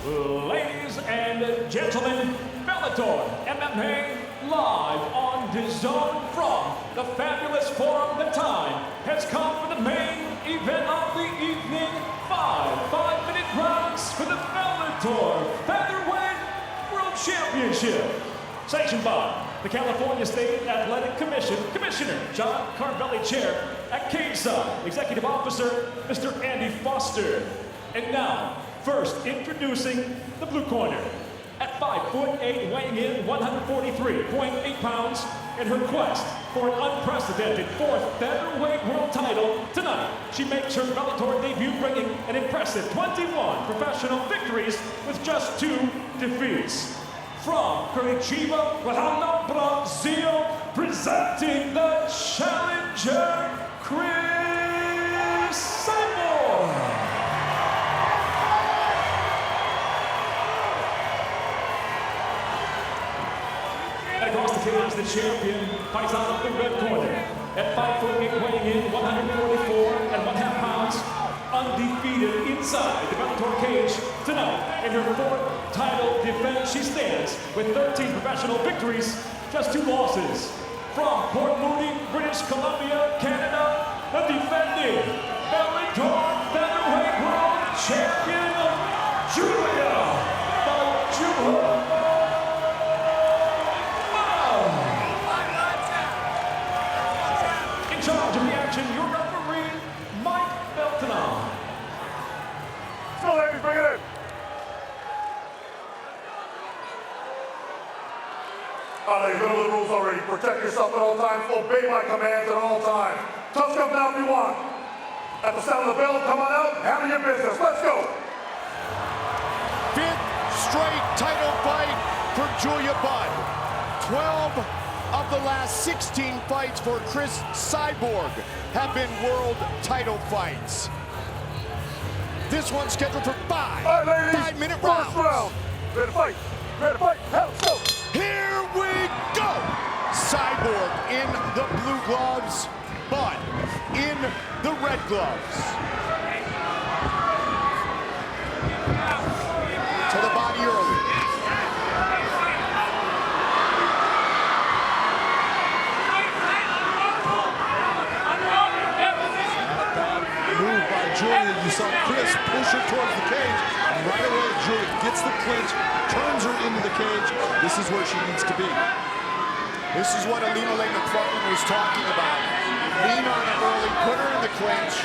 Ladies and gentlemen, Bellator MMA live on DAZN from the fabulous Forum. The time has come for the main event of the evening. Five-minute rounds for the Bellator Featherweight World Championship. Sanctioned by the California State Athletic Commission, Commissioner John Carvelli, Chair at Cageside, Executive Officer Mr. Andy Foster. And now, first introducing the blue corner. At 5'8", weighing in 143.8 pounds, in her quest for an unprecedented fourth featherweight world title, tonight she makes her Bellator debut, bringing an impressive 21 professional victories with just 2 defeats. From Curitiba, Brazil, presenting the challenger, Cris Cyborg. Across the cage, the champion fights out of the red corner. At 5'8", weighing in 144.5 pounds, undefeated inside the Bellator cage. Tonight, in her 4th title defense, she stands with 13 professional victories, just 2 losses. From Port Moody, British Columbia, Canada, the defending Bellator Featherweight World Champion, Julia Bajua. In charge of the action, your referee, Mike Beltonon. So ladies, bring it in. Ladies, you know the rules already. Protect yourself at all times. Obey my commands at all times. Tough stuff now if you want. At the sound of the bell, come on out, handle your business. Let's go. 5th straight title fight for Julia Budd. 12 of the last 16 fights for Cris Cyborg have been world title fights. This one's scheduled for 5 all right, ladies, 5-minute rounds. Round. Ready to fight. Ready to fight. Let's go. Here we go! Cyborg in the blue gloves, Budd in the red gloves. To the body early. Move by Julia. You saw Cris push her towards the cage, and right away Julia gets the clinch, turns her into the cage. This is where she needs to be. This is what Arlene McFarland was talking about. Lean on her early, put her in the clinch,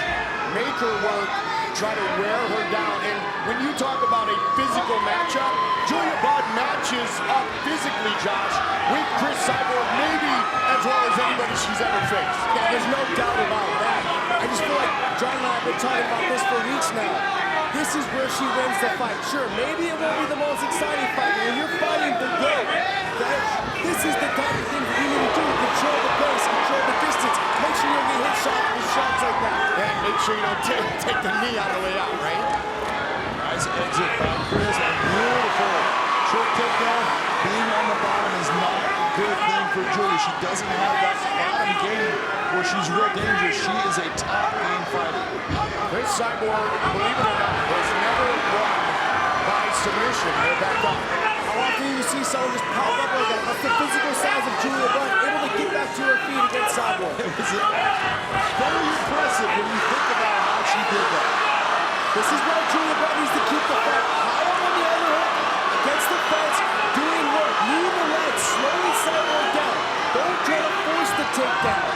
make her work, try to wear her down. And when you talk about a physical matchup, Julia Budd matches up physically, Josh, with Cris Cyborg, maybe as well as anybody she's ever faced. Yeah, there's no doubt about that. I just feel like John and I have been talking about this for weeks now. This is where she wins the fight. Sure, maybe it won't be the most exciting fight, but when you're fighting the GOAT, this is the type of thing that you need to do. Control the pace, control the distance. Make sure you don't get hit shots like that. And make sure you don't take the knee on the way out, right? Nice exit by Cris, and beautiful trick takedown. Being on the bottom is not a good thing for Julia. She doesn't have that bottom game where she's real dangerous. She is a top game fighter. Cris Cyborg, believe it or not, has never won by submission. They're back up. How often do you see someone just pop up like that? That's the physical size of Julia Budd, able to get back to her feet against Cyborg. It was very impressive when you think about how she did that. This is where Julia Budd needs to keep the fight high up on the overhead, against the fence, doing work. Lean the legs, slowly Cyborg down. Don't try to force the takedown.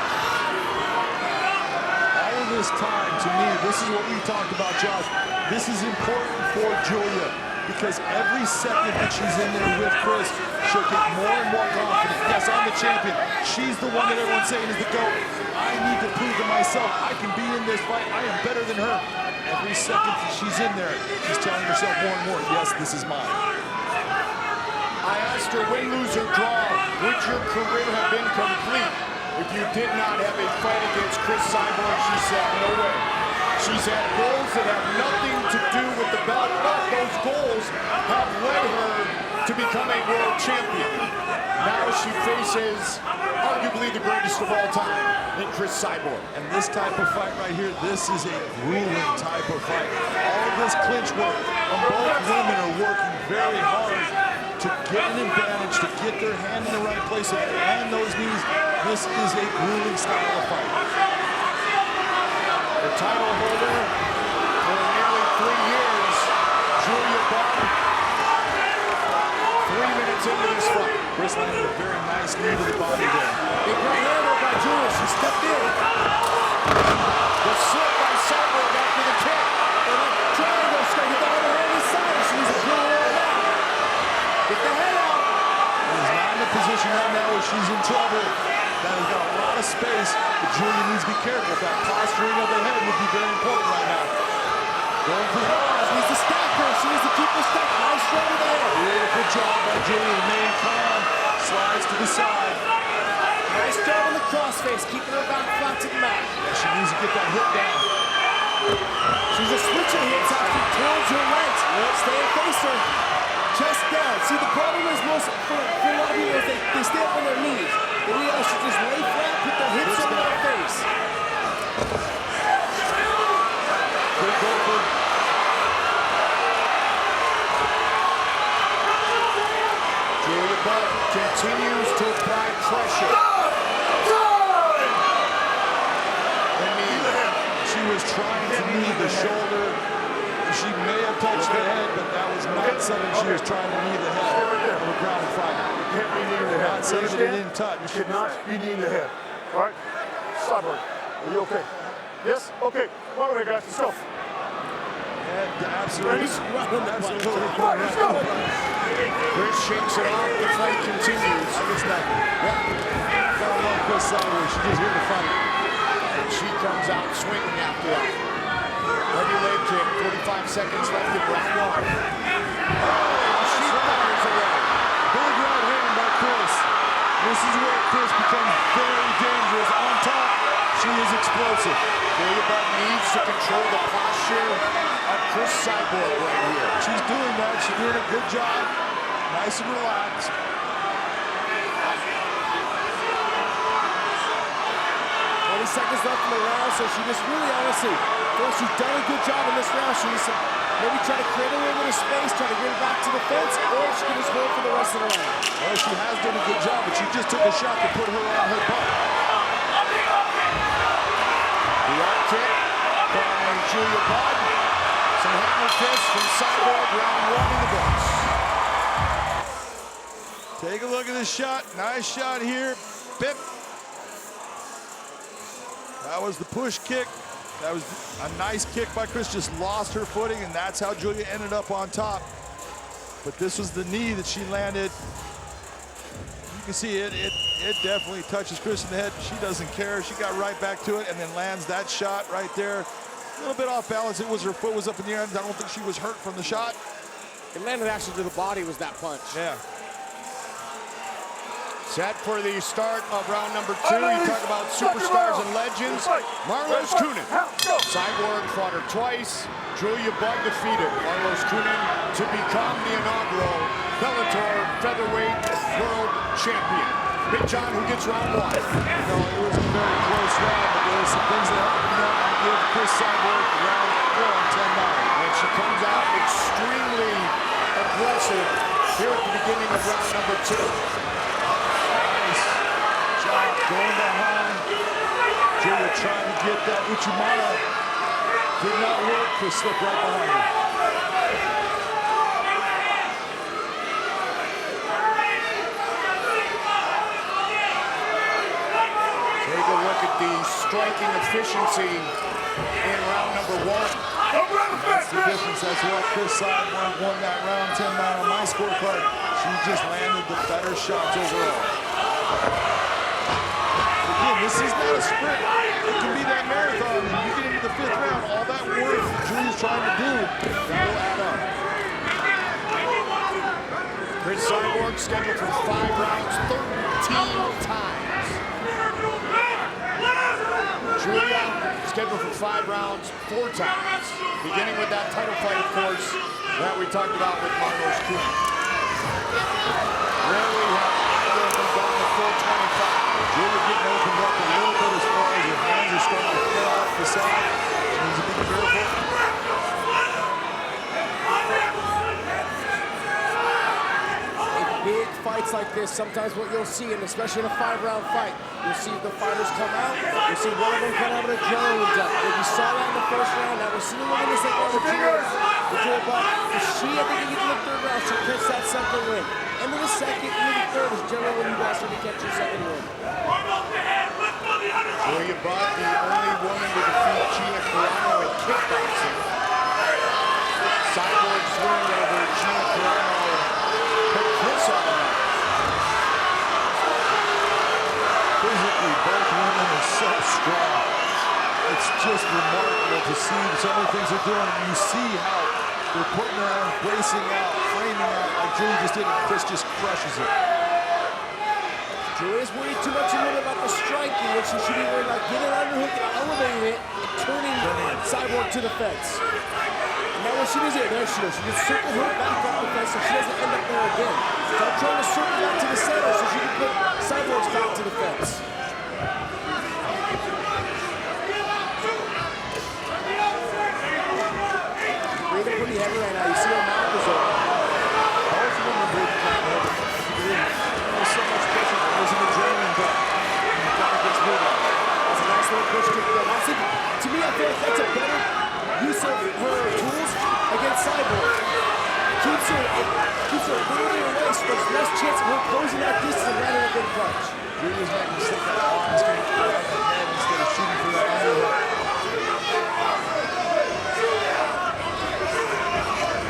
All of this time, to me, this is what we talked about, Josh. This is important for Julia, because every second that she's in there with Cris, she'll get more and more confident. Yes, I'm the champion. She's the one that everyone's saying is the GOAT. I need to prove to myself I can be in this fight. I am better than her. Every second that she's in there, she's telling herself more and more, yes, this is mine. I asked her, win, lose, or draw, would your career have been complete if you did not have a fight against Cris Cyborg? She said, no way. She's had goals that have nothing to do with the belt, but those goals have led her to become a world champion. Now she faces arguably the greatest of all time in Cris Cyborg. And this type of fight right here, this is a grueling type of fight. All of this clinch work, and both women are working very hard to get an advantage, to get their hand in the right place and land those knees. This is a grueling style of fight. The title holder for nearly 3 years, Julia Budd. 3 minutes into this fight. Cris landed a very nice knee to the body there. Big right hand by Julia. She stepped in. The slip by Cyborg after the kick. And a triangle straight. He got her hand inside. She needs to pull her out. Get the head out. She's not in a position right now where she's in trouble. That has got a lot of space, but Julia needs to be careful. That posturing of the head would be very important right now. Going for the arms. She needs to stack her. She needs to keep her stacked. Nice straight to the head. Beautiful job by Julia. Remain calm. Slides to the side. Nice job on the crossface, keeping her back flat to the mat. Yeah, she needs to get that hip down. She's just switching hips actually towards her legs. Stay and face her. Chest down. See, the problem is for a lot of people is they stay up on their knees. They realize she just lay flat, put their hips on their face. Good goal for Julia Budd continues to apply pressure. She was trying to knee the shoulder. She may have touched the head, but that was not something she was trying to knee the head of a ground fighter. You can't be kneeing the head. Not saying that it didn't touch. You should not be kneeing the head. All right? Cyborg, are you okay? Yes? Okay. Come on over here, guys. Let's go. Yeah, absolutely. Absolutely. Come on, let's go. Cris shakes it off. The fight continues. Gotta love Cris Cyborg. She's just here to fight. And she comes out swinging after that. Heavy leg kick. 45 seconds left in round 1. She fires away. Big right hand by Cris. This is where Cris becomes very dangerous. On top, she is explosive. Julia Budd needs to control the posture of Cris Cyborg right here. She's doing that. She's doing a good job. Nice and relaxed. 20 seconds left in the round, so she just really honestly, she's done a good job in this round. She needs to maybe try to create a little bit of space, try to get it back to the fence, or she can just hold for the rest of the round. Well, she has done a good job, but she just took a shot to put her on her butt. The arm kick by Julia Budd. Some hammer fists from Cyborg, round 1 in the books. Take a look at this shot. Nice shot here. Bip. That was the push kick. That was a nice kick by Cris. Just lost her footing, and that's how Julia ended up on top. But this was the knee that she landed. You can see it definitely touches Cris in the head. She doesn't care. She got right back to it and then lands that shot right there. A little bit off balance. It was her foot was up in the air. I don't think she was hurt from the shot. It landed actually to the body was that punch. Yeah. Set for the start of round number 2. You talk about superstars and legends. Marlos Kunin. Cyborg fought her twice. Julia Budd defeated Marlos Kunin to become the inaugural Bellator featherweight world champion. Big John, who gets round 1? No, it was a very close round, but there were some things that happened that would give Cris Cyborg round 4 And she comes out extremely aggressive here at the beginning of round number 2. Going behind. Julia trying to get that Uchimata. Did not work. Cris slipped right behind her. Take a look at the striking efficiency in round number 1. That's the difference. That's why Cris Cyborg won that round 10-9 on my scorecard. She just landed the better shots overall. Again, this is not a sprint. It can be that marathon. When you get into the 5th round, all that work Julia's trying to do will add up. Cris Cyborg scheduled for 5 rounds 13 times. Julia scheduled for 5 rounds 4 times. Beginning with that title fight, of course, that we talked about with Marlos Kunin. Rarely have either of them gone the full 25. Julia getting opened up a little bit as far as her hands are starting to fall off the side. She needs to be careful. Big fights like this, sometimes what you'll see, and especially in a 5-round fight, you'll see the fighters come out, you'll see one of them come out with a adrenaline dump. If you saw that in the first round, now we're seeing one in the second round with Julia, but she, I think, in the third round, she'll catch that second win. End of the second, into the third is generally when you guys start to catch your second win. Julia Budd, the only woman to defeat Gina Carano in kickboxing. Cyborg's win over Gina Carano. Physically, both women are so strong. It's just remarkable to see some of the things they're doing. And you see how they're putting her on, bracing out, framing out, like Julia just did, and Cris just crushes it. Julia's worried too much a little bit about the striking, when she should be worried about getting an underhook and elevating it and turning Cyborg to the fence. Now what she does here, there she goes. She can circle her back up the fence so she doesn't end up there again. So I'm trying to circle back to the center so she can put Cyborg's back to the fence. Breathing pretty heavy right now. You see her mouth is open. Both of them are breathing kind of heavy. There's so much pressure. There's an adrenaline dump. And the guy gets moving. That's a nice little push kick there. To me, I feel like that's a better use of her tools against Cyborg. Keeps her a little bit away, so there's less chance of her closing that distance and landing a big punch. Julia's making a mistake that Arlene's going to grab the head instead of shooting for that underhook.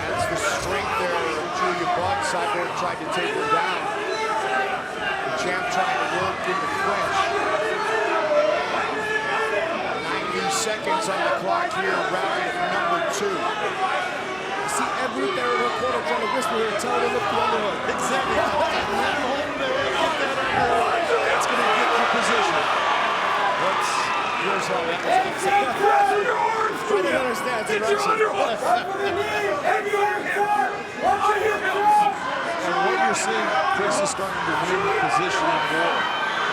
That's the strength there of Julia Budd. Cyborg tried to take her down. The champ trying to work in the clinch. 90 seconds on the clock here, round number 2. You see every there in her corner trying to whisper her and tell her to lift the underhook. Exactly. Hold there, get that underhook. That's going to get your position. Here's how that goes. Try to understand the direction. And what you're seeing, Cris is starting to win positioning more.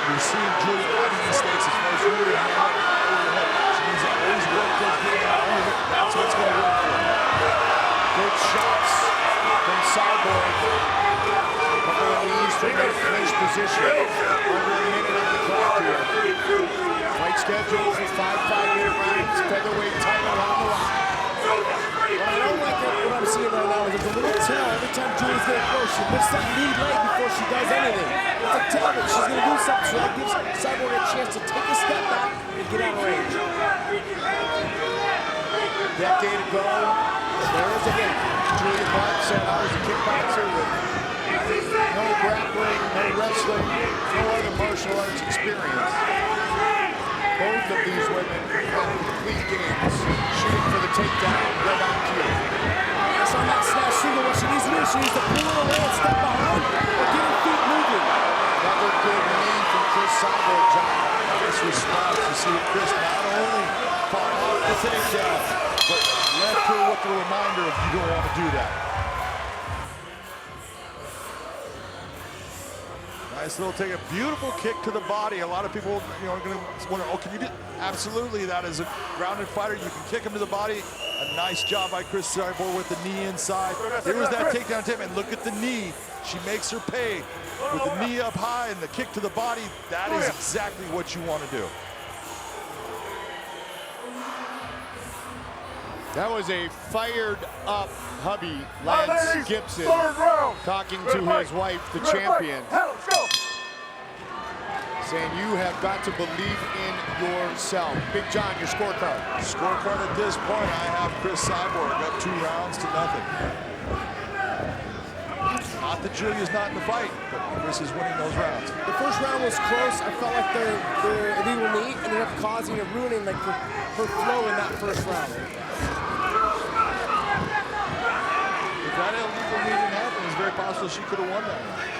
You're seeing Julia making mistakes as far as really overhead. She needs to always work those getting out underhook. That's what's going to work for her. Good shots from Cyborg. Couple of knees from that clinch position. Under a minute on the clock here. Fight scheduled for 5 5-minute rounds. Featherweight title on the line. What I don't like what I'm seeing right now is there's a little tell every time Julia's going to throw. She lifts that lead leg before she does anything. It's a tell that she's going to do something, so that gives Cyborg a chance to take a step back and get out of range. Decade ago, there is again. Julia Budd said I was a kickboxer with no grappling, no wrestling, no other martial arts experience. Both of these women have complete games. Shooting for the takedown, right on cue. That's on that smash single. What she needs to do is she needs to pull it away and step behind or get her feet moving. Another good knee from Cris Cyborg, John. Nice response to see Cris not only fought off the takedown, but left her with the reminder of you don't want to do that. Nice little take, a beautiful kick to the body. A lot of people, are going to wonder, oh, can you do? Absolutely, that is a grounded fighter. You can kick him to the body. A nice job by Cris Cyborg with the knee inside. There was that takedown attempt, and look at the knee. She makes her pay with the knee up high and the kick to the body. That is exactly what you want to do. That was a fired up hubby, Lance Gibson, talking to his wife, the champion, saying you have got to believe in yourself. Big John, your scorecard. Scorecard at this point, I have Cris Cyborg up 2 rounds to nothing. Not that Julia's not in the fight, but Cris is winning those rounds. The first round was close. I felt like the illegal knee ended up causing and ruining her flow in that first round. If that illegal knee didn't happen, it's very possible she could have won that round.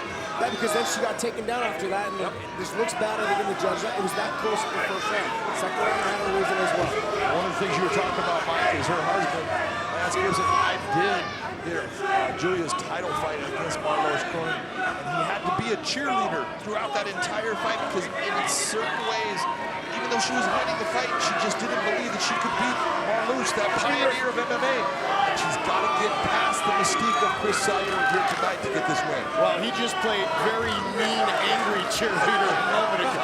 That because then she got taken down after that, and this looks bad, I think, in the judge. It was that close in the first round. Second round, I had her losing as well. One of the things you were talking about, Mike, is her husband, Lance Gibson. I did hear Julia's title fight against Marloes Cronin, and he had to be a cheerleader throughout that entire fight because in certain ways, even though she was winning the fight, she just didn't believe that she could beat Marloes, that pioneer of MMA. And she's got to get past the mystique of Cris Cyborg here tonight to get this win. Well, he just played very mean, angry cheerleader a moment ago.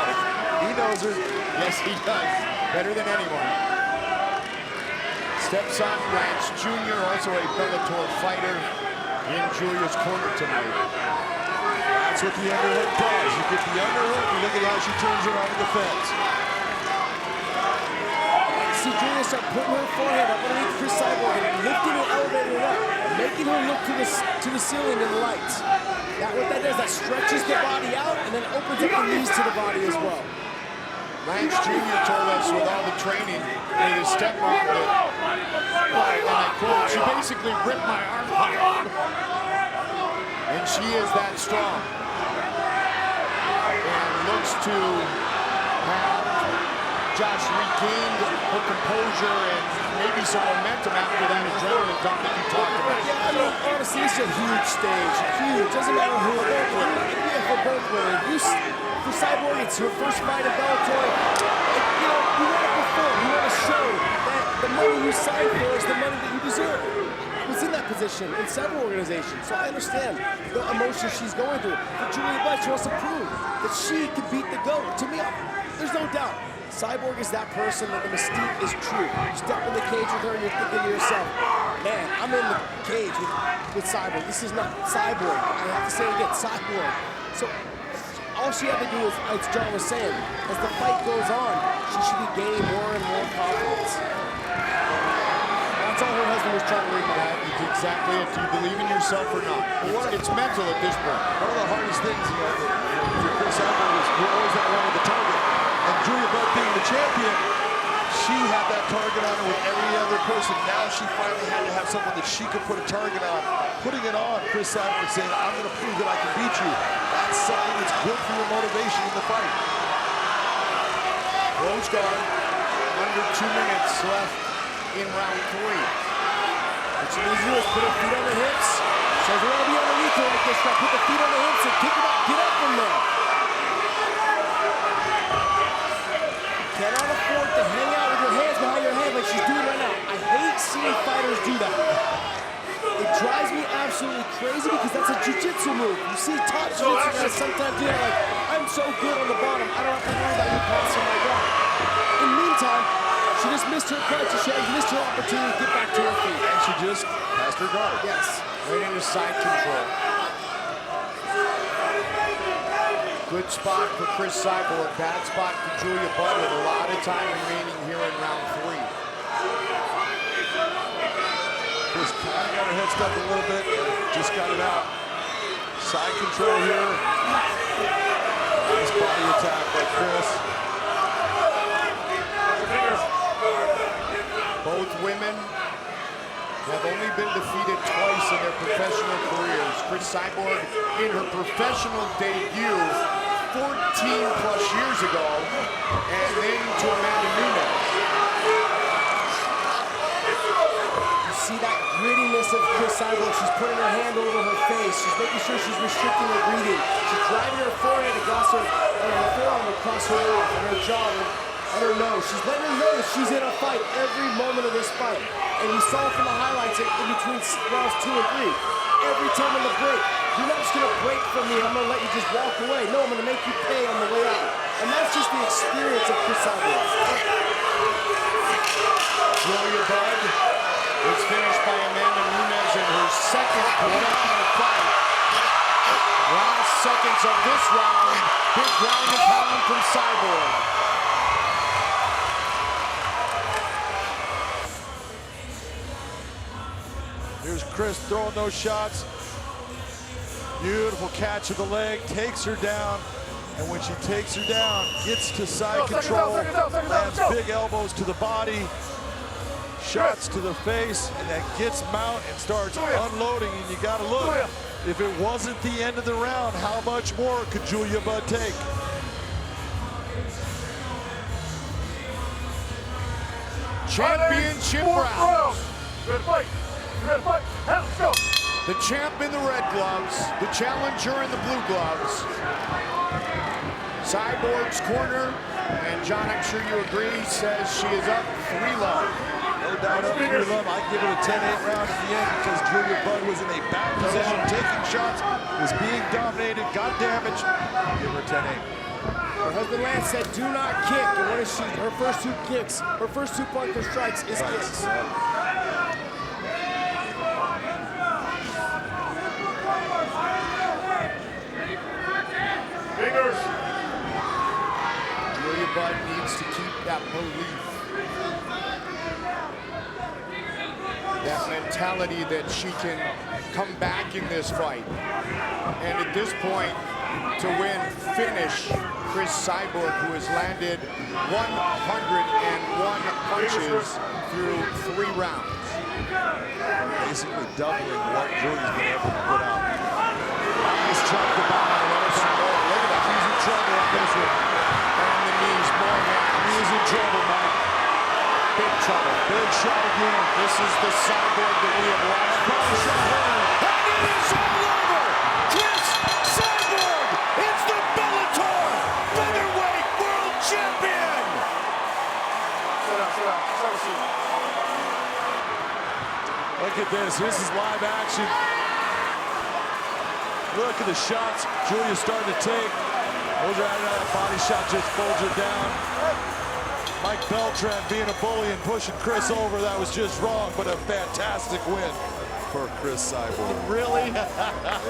He knows her. Yes, he does. Better than anyone. Steps on Lance Jr., also a Bellator fighter, in Julia's corner tonight. That's what the underhook does. You get the underhook, and look at how she turns around the fence. See Julia start putting her forehead up underneath Cris Cyborg and lifting and elevating it up, making her look to the ceiling in the lights. What that does, that stretches the body out and then opens up the knees to the body as well. Lance Jr. told us with all the training with his stepmom that, and I quote, she basically ripped my arm out. And she is that strong. And looks to have Josh regained her composure and maybe some momentum after that adrenaline dump that you talked about. Yeah, I mean, honestly, it's a huge stage. Huge. Doesn't matter who we're both winning. Yeah, for both winning. For Cyborg, it's her first fight in Bellator. You know, you want to perform. You want to show that the money you signed for is the money that you deserve. I was in that position in several organizations, so I understand the emotions she's going through. But Julia Budd, she wants to prove that she can beat the GOAT. To me, there's no doubt. Cyborg is that person that the mystique is true. You step in the cage with her and you're thinking to yourself, man, I'm in the cage with Cyborg. This is not Cyborg. I have to say it again, Cyborg. So all she had to do is, as John was saying, as the fight goes on, she should be gaining more and more confidence. That's all her husband was trying to read that. It's exactly it. Do you believe in yourself or not? It's mental at this point. One of the hardest things, you know, for Cris Cyborg is you're always that one with the target. And Julia Budd being the champion, she had that target on her with every other person. Now she finally had to have someone that she could put a target on. Putting it on Cris Cyborg, saying, I'm going to prove that I can beat you. That's something that's good for your motivation in the fight. Close guard. Under 2 minutes left in round 3. What she needs to do is put her feet on the hips. She doesn't want to be underneath her like this. Put the feet on the hips and kick it up. Get up from there. Cannot afford to hang out with your hands behind your head like she's doing right now. I hate seeing fighters do that. It drives me absolutely crazy because that's a jiu-jitsu move. You see top jiu-jitsu guys sometimes do that like, I'm so good on the bottom, I don't have to worry about you passing my ground. In the meantime, she just missed her punch. She has missed her opportunity to get back to her feet. And she just passed her guard. Yes. Right into side control. Good spot for Cris Cyborg. Bad spot for Julia Budd with a lot of time remaining here in round 3. Just kind of got her head stuck a little bit. Just got it out. Side control here. Nice body attack by Cris. Both women have only been defeated twice in their professional careers. Cris Cyborg in her professional debut 14+ years ago, and then to Amanda Nunes. You see that grittiness of Cris Cyborg. She's putting her hand over her face. She's making sure she's restricting her breathing. She's driving her forehead across her forearm across her mouth and her jaw and her nose. She's letting her know that she's in a fight every moment of this fight. And we saw from the highlights in between rounds 2 and 3. Every time on the break, you're not just gonna break from me, I'm gonna let you just walk away. No, I'm gonna make you pay on the way out. And that's just the experience of Cris Cyborg. Julia Budd was finished by Amanda Nunes in her second professional fight. Last seconds of this round, big ground and pound from Cyborg. Here's Cris throwing those shots. Beautiful catch of the leg, takes her down. And when she takes her down, gets to side control, lands big elbows to the body, shots to the face, and then gets mount and starts unloading. And you gotta look, if it wasn't the end of the round, how much more could Julia Budd take? Championship round. Good fight. Good fight. Let's go. The champ in the red gloves, the challenger in the blue gloves. Cyborg's corner, and John, I'm sure you agree, says she is up 3-love. No doubt up 3-love. I'd give it a 10-8 round at the end because Julia Budd was in a bad position, taking shots, was being dominated, got damaged. Give her 10-8. Her husband Lance said, do not kick. And what is she? Her first 2 kicks, her first 2 partner strikes is kicks. Fingers. Julia Budd needs to keep that belief, that mentality that she can come back in this fight. And at this point, to win, finish Cris Cyborg, who has landed 101 punches through 3 rounds. Basically doubling what Julia's been able to put out. Nice chop to bottom on the other side. Oh, look at that. He's in trouble on this one. And the knees more than. He's in trouble, Mike. Big trouble. Big shot again. This is the Cyborg that we have watched. Body shot winner. And it is all over. Cris Cyborg is the Bellator featherweight world champion. Sit down, sit down. Have a seat. Look at this. This is live action. Look at the shots Julia's starting to take. Those are out of that body shot, just folds her down. Mike Beltran being a bully and pushing Cris over. That was just wrong, but a fantastic win for Cris Cyborg. Really?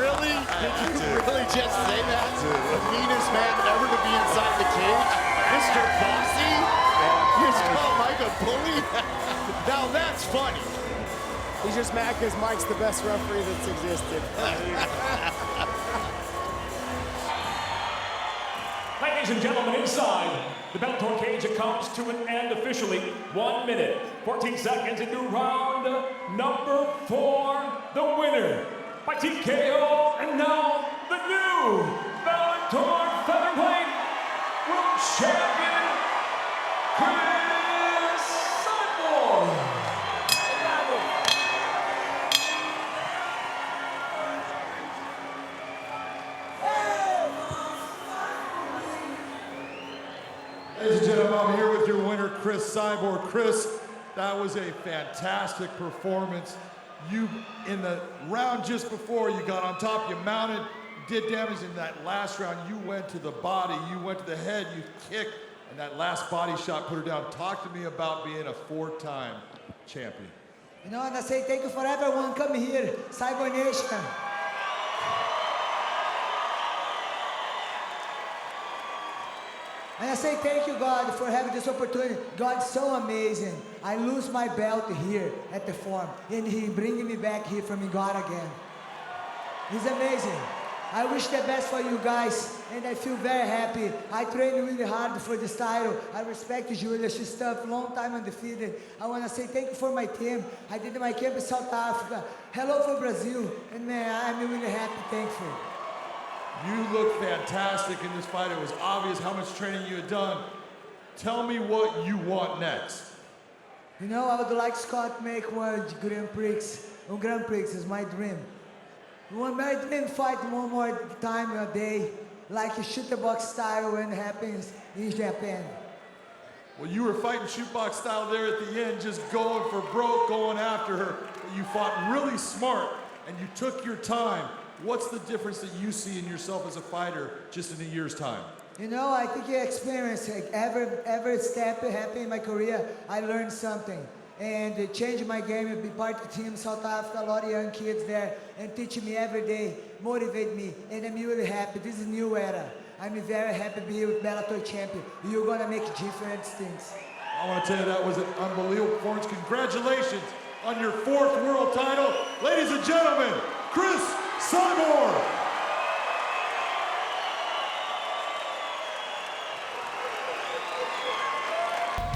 Really? Did you really just say that? The meanest man ever to be inside the cage? Mr. Bossy? You just call Mike a bully? Now that's funny. He's just mad because Mike's the best referee that's existed. Ladies and gentlemen, inside the Bellator cage, it comes to an end officially. 1 minute, 14 seconds into round number 4. The winner by TKO, and now the new Bellator featherweight world champion, Cris Cyborg. Ladies and gentlemen, I'm here with your winner, Cris Cyborg. Cris, that was a fantastic performance. You, in the round just before, you got on top, you mounted, did damage. In that last round, you went to the body, you went to the head, you kicked, and that last body shot put her down. Talk to me about being a 4-time champion. You know, and I say thank you for everyone coming here, Cyborg Nation. And I say thank you, God, for having this opportunity. God's so amazing. I lose my belt here at the farm, and He bringing me back here from God again. He's amazing. I wish the best for you guys, and I feel very happy. I trained really hard for this title. I respect Julia. She's tough, long time undefeated. I want to say thank you for my team. I did my camp in South Africa. Hello for Brazil, and man, I'm really happy, thankful. You look fantastic in this fight. It was obvious how much training you had done. Tell me what you want next. You know, I would like Scott make one Grand Prix. One Grand Prix is my dream. One my dream fight one more time a day, like a shoot the box style when it happens in Japan. Well, you were fighting shootbox style there at the end, just going for broke, going after her. You fought really smart, and you took your time. What's the difference that you see in yourself as a fighter just in a year's time? You know, I think experience, like every step that happened in my career, I learned something. And it changed my game, and be part of the team in South Africa, a lot of young kids there, and teaching me every day, motivate me, and I'm really happy. This is a new era. I'm very happy to be here with Bellator champion. You're gonna make different things. I want to tell you that was an unbelievable performance. Congratulations on your 4th world title. Ladies and gentlemen, Cris Cyborg.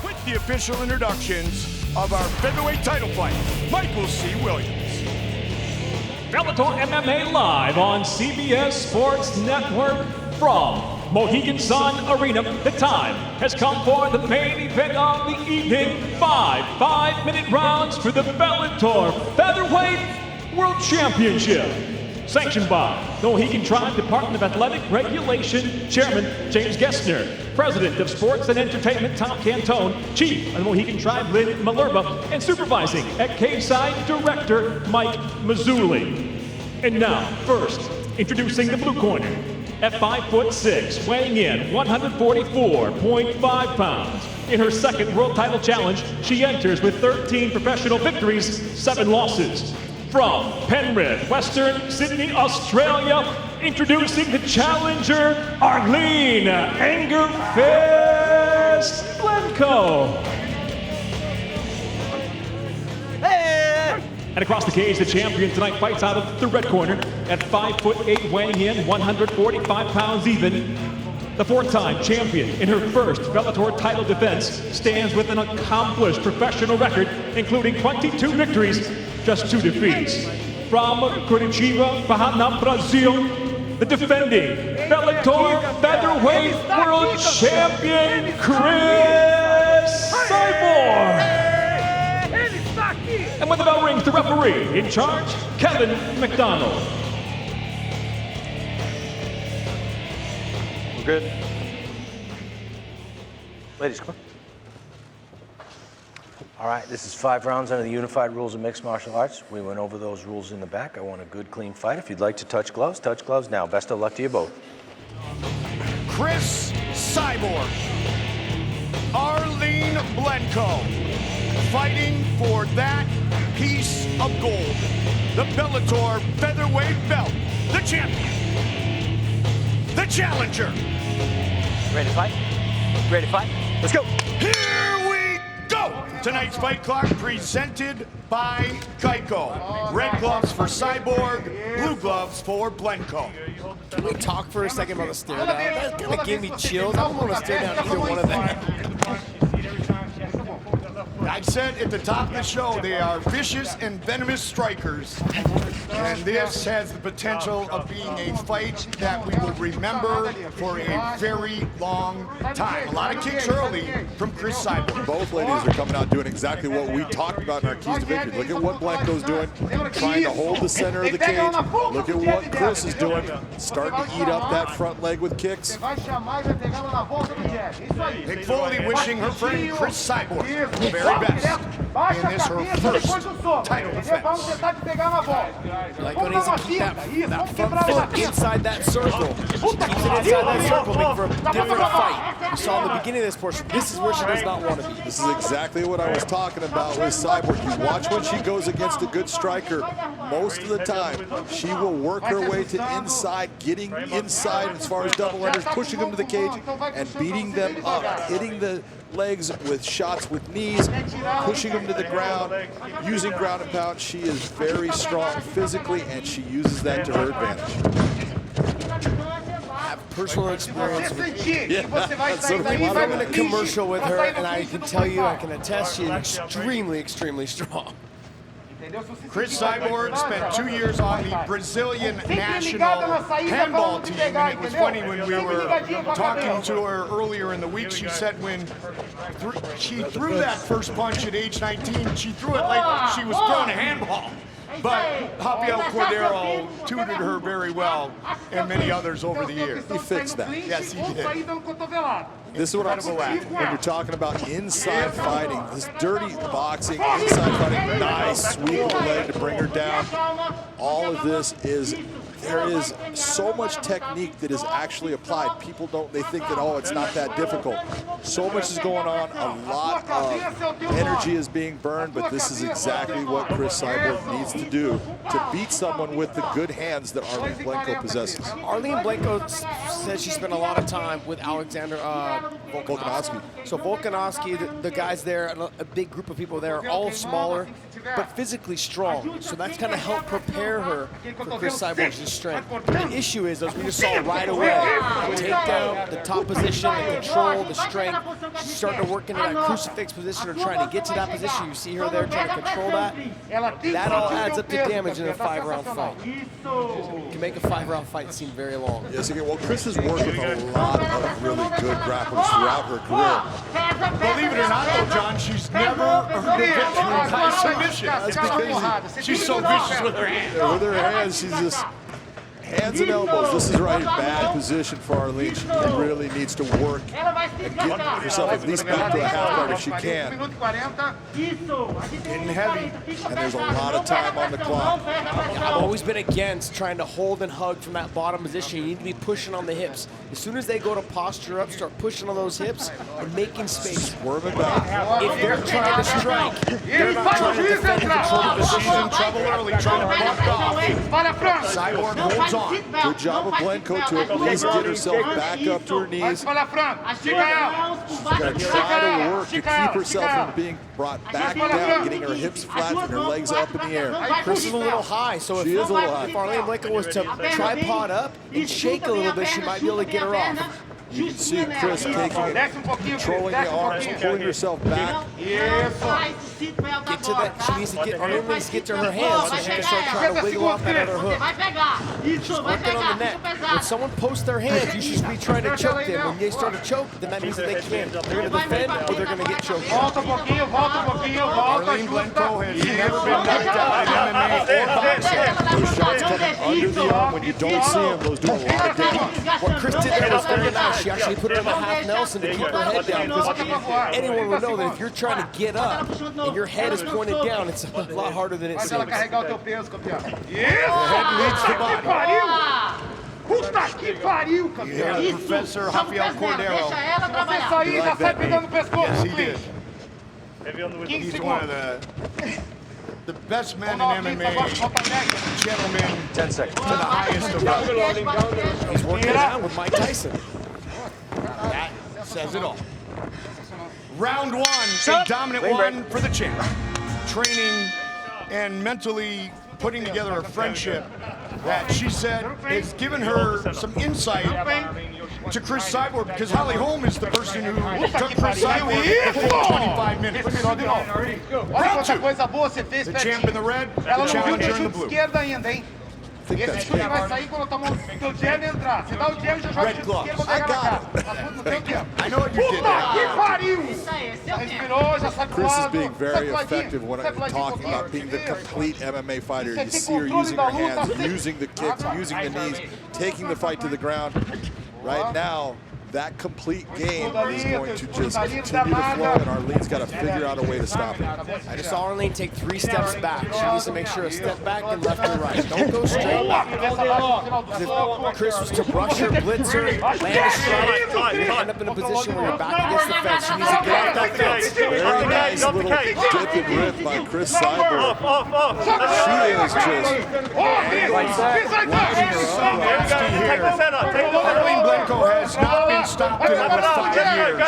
With the official introductions of our featherweight title fight, Michael C. Williams. Bellator MMA live on CBS Sports Network from Mohegan Sun Arena. The time has come for the main event of the evening. 5 5-minute rounds for the Bellator featherweight World Championship. Sanctioned by the Mohican Tribe Department of Athletic Regulation Chairman James Gessner, President of Sports and Entertainment Tom Cantone, Chief of the Mohican Tribe Lynn Malerba, and supervising at Cave-Side Director Mike Mazzulli. And now, first, introducing the blue corner. At 5'6", weighing in 144.5 pounds. In her second world title challenge, she enters with 13 professional victories, 7 losses. From Penrith, Western Sydney, Australia, introducing the challenger, Arlene Angerfest Blencowe. And across the cage, the champion tonight fights out of the red corner at 5'8", weighing in 145 pounds even. The 4-time champion in her first Bellator title defense stands with an accomplished professional record, including 22 victories, just 2 defeats. From Curitiba, Kavanagh, Brazil, the defending Bellator featherweight world champion, Cris Cyborg. And when the bell rings, the referee in charge, Kevin McDonald. We're good. Ladies, come on. All right, this is 5 rounds under the unified rules of mixed martial arts. We went over those rules in the back. I want a good, clean fight. If you'd like to touch gloves now. Best of luck to you both. Cris Cyborg, Arlene Blencowe, fighting for that piece of gold. The Bellator featherweight belt. The champion. The challenger. Ready to fight? Ready to fight? Let's go. Here we go. Tonight's fight clock presented by Geico. Red gloves for Cyborg, blue gloves for Blencowe. Can we talk for a second about the stare down? That kind of gave me chills. I don't want to stare down either one of them. I said at the top of the show, they are vicious and venomous strikers. And this has the potential of being a fight that we will remember for a very long time. A lot of kicks early from Cris Cyborg. Both ladies are coming out doing exactly what we talked about in our keys to victory. Look at what Blencowe's doing, trying to hold the center of the cage. Look at what Cris is doing, starting to eat up that front leg with kicks. Nick Foley wishing her friend Cris Cyborg the very best in this her first title defense. Like when he's keep that front foot inside that circle. She keeps it inside that circle, making for a different fight. We saw in the beginning of this portion, this is where she does not want to be. This is exactly what I was talking about with Cyborg. You watch when she goes against a good striker, most of the time, she will work her way to inside, getting inside as far as double unders, pushing them to the cage and beating them up, hitting the legs with shots with knees, pushing them to the ground, using ground and pound. She is very strong physically, and she uses that to her advantage. I have personal experience with So do we. I'm in a commercial with her, and I can tell you, I can attest, she is extremely, extremely strong. Cris Cyborg spent 2 years on the Brazilian national handball team, and it was funny when we were talking to her earlier in the week, she said when she threw that first punch at age 19, she threw it like she was throwing a handball. But Rafael Cordeiro tutored her very well, and many others over the years. He fixed that. Yes, he did. This is what I'm saying when you're talking about inside fighting, this dirty boxing, inside fighting, nice sweep of the leg to bring her down. All of this is, there is so much technique that is actually applied. People don't, they think that, oh, it's not that difficult. So much is going on, a lot of energy is being burned, but this is exactly what Cris Cyborg needs to do to beat someone with the good hands that Arlene Blencowe possesses. Arlene Blencowe said she spent a lot of time with Alexander Volkanovski. So Volkanovski, the guys there, a big group of people there, all smaller, but physically strong. So that's kind of helped prepare her for Cris Cyborg's strength. The issue is, as we just saw right away, the takedown, the top position, the control, the strength, She's starting to work into that crucifix position or trying to get to that position. You see her there trying to control that. That all adds up to damage in a 5-round fight. Can make a 5-round fight seem very long. Yes, again, well, Cris has worked with a lot of really good grapplers throughout her career. Believe it or not, though, John, she's never earned a victory by submission. That's because she's so vicious with her hands. with her hands, she's just hands and elbows. This is right in bad position for Arlene. She really needs to work and get herself at least back to a half guard if she can. Getting heavy. And there's a lot of time on the clock. I've always been against trying to hold and hug from that bottom position. You need to be pushing on the hips. As soon as they go to posture up, start pushing on those hips and making space. Swerving back. If they're trying to strike, they're not trying to defend and control the position. She's in trouble early, trying to buck off. Cyborg holds on. Good job of Blencowe to at least get herself back up to her knees. She's got to try to work to keep herself from being brought back down, getting her hips flat and her legs up in the air. Cris is a little high, so She is a little high. if Arlene Blencowe was to tripod up and shake a little bit, she might be able to get her off. You can see Cris taking it, controlling the arms, pulling herself back. Get to that. She needs to get. Arlene needs to get to her hands so she can start trying to wiggle off that other hook. She's working on the neck. When someone posts their hands, you should be trying to choke them. When they start to choke, then that means that they can't. They're going to defend or they're going to get choked. Arlene Blencowe has never been knocked out in MMA or boxing. Those shots coming under the arm when you don't see them, those do a lot of damage. What Cris did there was very nice. She actually put her in a half Nelson to keep her head down. Because anyone would know that if you're trying to get up and your head is pointed down, it's a lot harder than it seems. The head leads the body. Puta que pariu, campeão! Yeah, Professor Rafael Cordero. Se você sair, já sai pegando o pescoço. Yes, he did. He's one of the best men in MMA, gentlemen, 10 seconds. to the highest of levels. He's working it out with Mike Tyson. That says it all. Round one, a dominant one for the champ. Training and mentally putting together a friendship that she said has given her some insight to Cris Cyborg, because Holly Holm is the person who took Cris Cyborg for 25 minutes. Round two, the champ in the red, the challenger in the blue. Esse chute vai sair quando o Jerry entrar. Se dá o Jerry, já joga Red gloves. esquerda, I got it. não tem tempo. I know what you did there. Que pariu! Respirou, já sabe Cris is being very effective when talking about being the complete MMA fighter. You see her using her hands, using the kicks, using the knees, taking the fight to the ground. Right now, that complete game is going to just continue to flow, and Arlene's got to figure out a way to stop it. I just saw Arlene take 3 steps back. She needs to make sure a step back and left and right. Don't go straight back. If Cris was to rush her, blitz her, land a strike, you're going to end up in a position where you're back against the fence. She needs to get off that fence. Very nice little dip and rip by Cris Cyborg. She is just lining her up. Arlene Blencowe has not been stopped in over 5 years.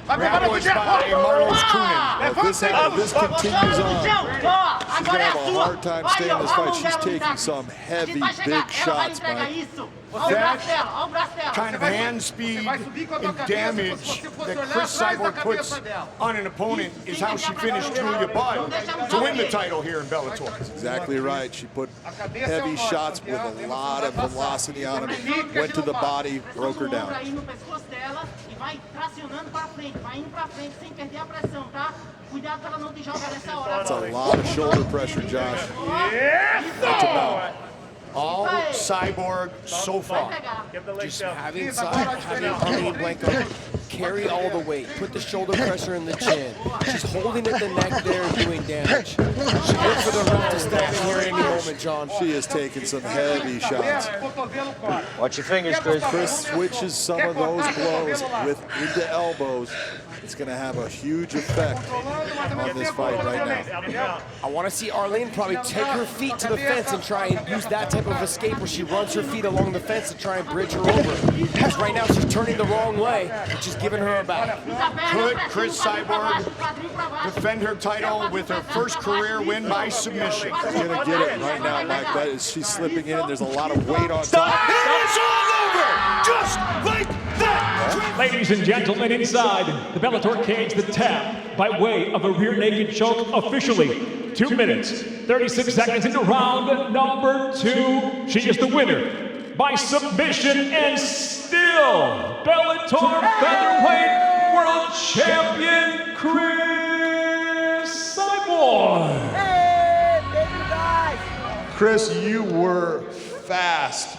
Grapples by Marlos Kunin. If this continues on, she's going to have a hard time staying in this fight. She's taking some heavy, big shots, Mike. That kind of hand speed and damage that Cris Cyborg puts on an opponent is how she finished Julia Budd to win the title here in Bellator. That's exactly right. She put heavy shots with a lot of velocity on them, went to the body, broke her down. That's a lot of shoulder pressure, Josh. That's about. All Cyborg so far. Just having Arlene Blencowe carry all the weight, put the shoulder pressure in the chin. She's holding at the neck there and doing damage. She looks for the ref to step in here any moment, John. She is taking some heavy shots. Watch your fingers, Cris. Cris switches some of those blows into elbows. It's going to have a huge effect on this fight right now. I want to see Arlene probably take her feet to the fence and try and use that type of escape where she runs her feet along the fence to try and bridge her over. Because right now she's turning the wrong way, which is giving her a back. Could Cris Cyborg defend her title with her first career win by submission? She's going to get it right now, Mike. She's slipping in. There's a lot of weight on top. It is all over! over, just like that. Ladies and gentlemen, inside the Bellator cage, the tap by way of a rear naked choke officially. 2 minutes, 36 seconds into round number 2. She is the winner by submission and still Bellator featherweight world champion Cris Cyborg. Hey, thank you guys. Cris, you were fast.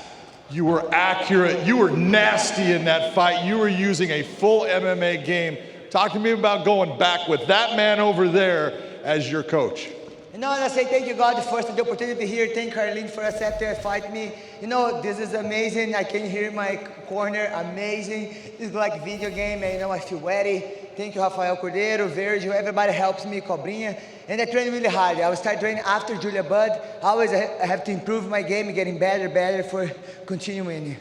You were accurate. You were nasty in that fight. You were using a full MMA game. Talk to me about going back with that man over there as your coach. You know, and I say thank you, God, first for the opportunity here. Thank Arlene for accepting to fight me. You know, this is amazing. I can hear my corner, amazing. It's like video game, and you know, I feel ready. Thank you, Rafael Cordeiro, Virgil, everybody helps me, Cobrinha. And I train really hard. I will start training after Julia Budd. Always I have to improve my game, getting better for continuing.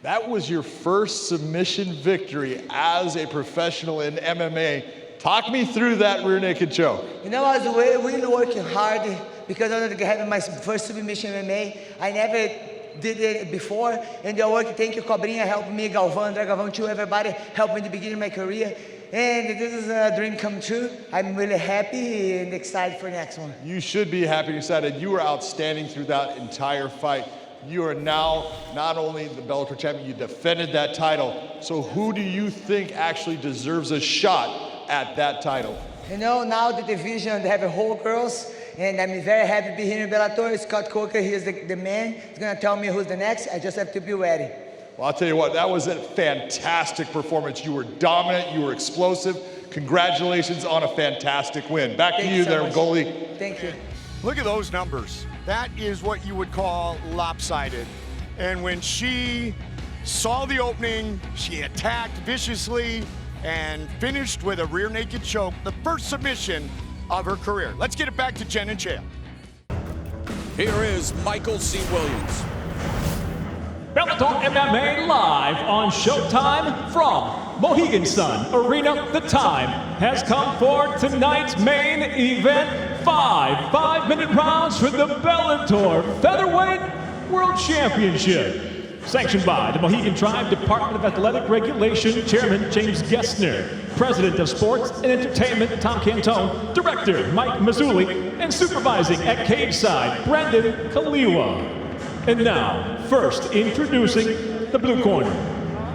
That was your first submission victory as a professional in MMA. Talk me through that rear naked choke. You know, I was really working hard because I wanted to have my first submission MMA. I never did it before, and they're working. Thank you, Cobrinha, helping me, Galvan, Dragavão too, everybody helped me in the beginning of my career. And this is a dream come true. I'm really happy and excited for the next one. You should be happy and excited. You were outstanding through that entire fight. You are now not only the Bellator champion, you defended that title. So who do you think actually deserves a shot at that title? You know, now the division, they have a whole girls, and I'm very happy to be here in Bellator. Scott Coker, he is the man. He's gonna tell me who's the next. I just have to be ready. Well, I'll tell you what, that was a fantastic performance. You were dominant, you were explosive. Congratulations on a fantastic win. Back to you there, goalie. Thank you. Look at those numbers. That is what you would call lopsided. And when she saw the opening, she attacked viciously and finished with a rear naked choke, the first submission of her career. Let's get it back to Jen and Chael. Here is Michael C. Williams. Bellator MMA live on Showtime from Mohegan Sun Arena. The time has come for tonight's main event. 5 5-minute rounds for the Bellator Featherweight World Championship. Sanctioned by the Mohegan Tribe Department of Athletic Regulation, Chairman James Gessner, President of Sports and Entertainment Tom Cantone, Director Mike Mazzulli, and supervising at Cageside, Brendan Kaliwa. And now, first introducing the blue corner.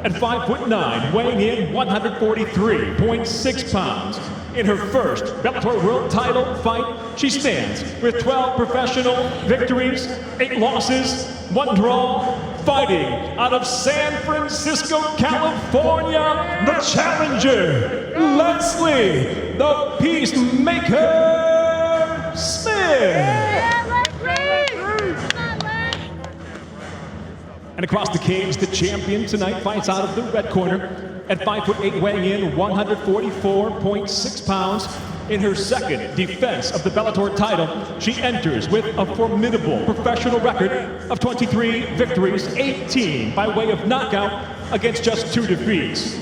At 5'9", weighing in 143.6 pounds. In her first Bellator World title fight, she stands with 12 professional victories, 8 losses, 1 draw, fighting out of San Francisco, California, the challenger, Leslie, the Peacemaker Smith. And across the cage, the champion tonight fights out of the red corner. At 5'8", weighing in 144.6 pounds. In her second defense of the Bellator title, she enters with a formidable professional record of 23 victories, 18 by way of knockout against just 2 defeats.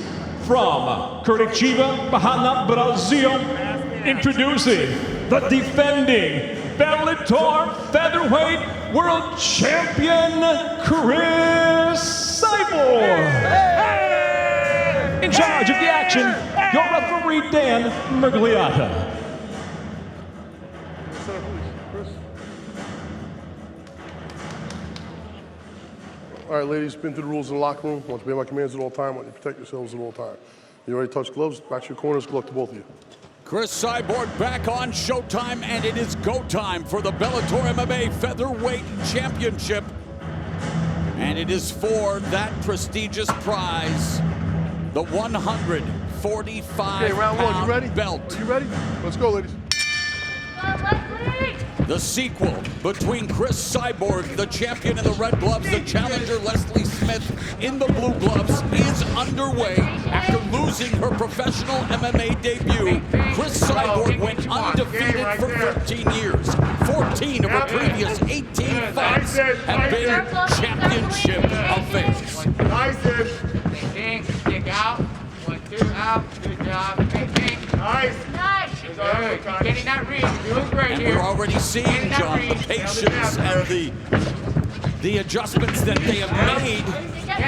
From Curitiba, Bahia, Brazil, introducing the defending Bellator Featherweight World Champion, Cris Cyborg. In charge of the action, your referee, Dan Mergliata. All right, ladies, been through the rules in the locker room. Want to obey my commands at all time. Want you to protect yourselves at all time. You ready to touch gloves? Back to your corners. Good luck to both of you. Cris Cyborg back on Showtime, and it is go time for the Bellator MMA Featherweight Championship. And it is for that prestigious prize, the 145-pound belt. Are you ready? Let's go, ladies. The sequel between Cris Cyborg, the champion in the red gloves, the challenger Leslie Smith in the blue gloves, is underway. After losing her professional MMA debut, Cris Cyborg went undefeated for 13 years. 14 of her previous 18 fights have been championship affairs. Nice. Kick out. 1, 2, out. Good job. Nice. Good. Getting that read. Doing great and here. we're already seeing, John, the patience and the the adjustments that they have made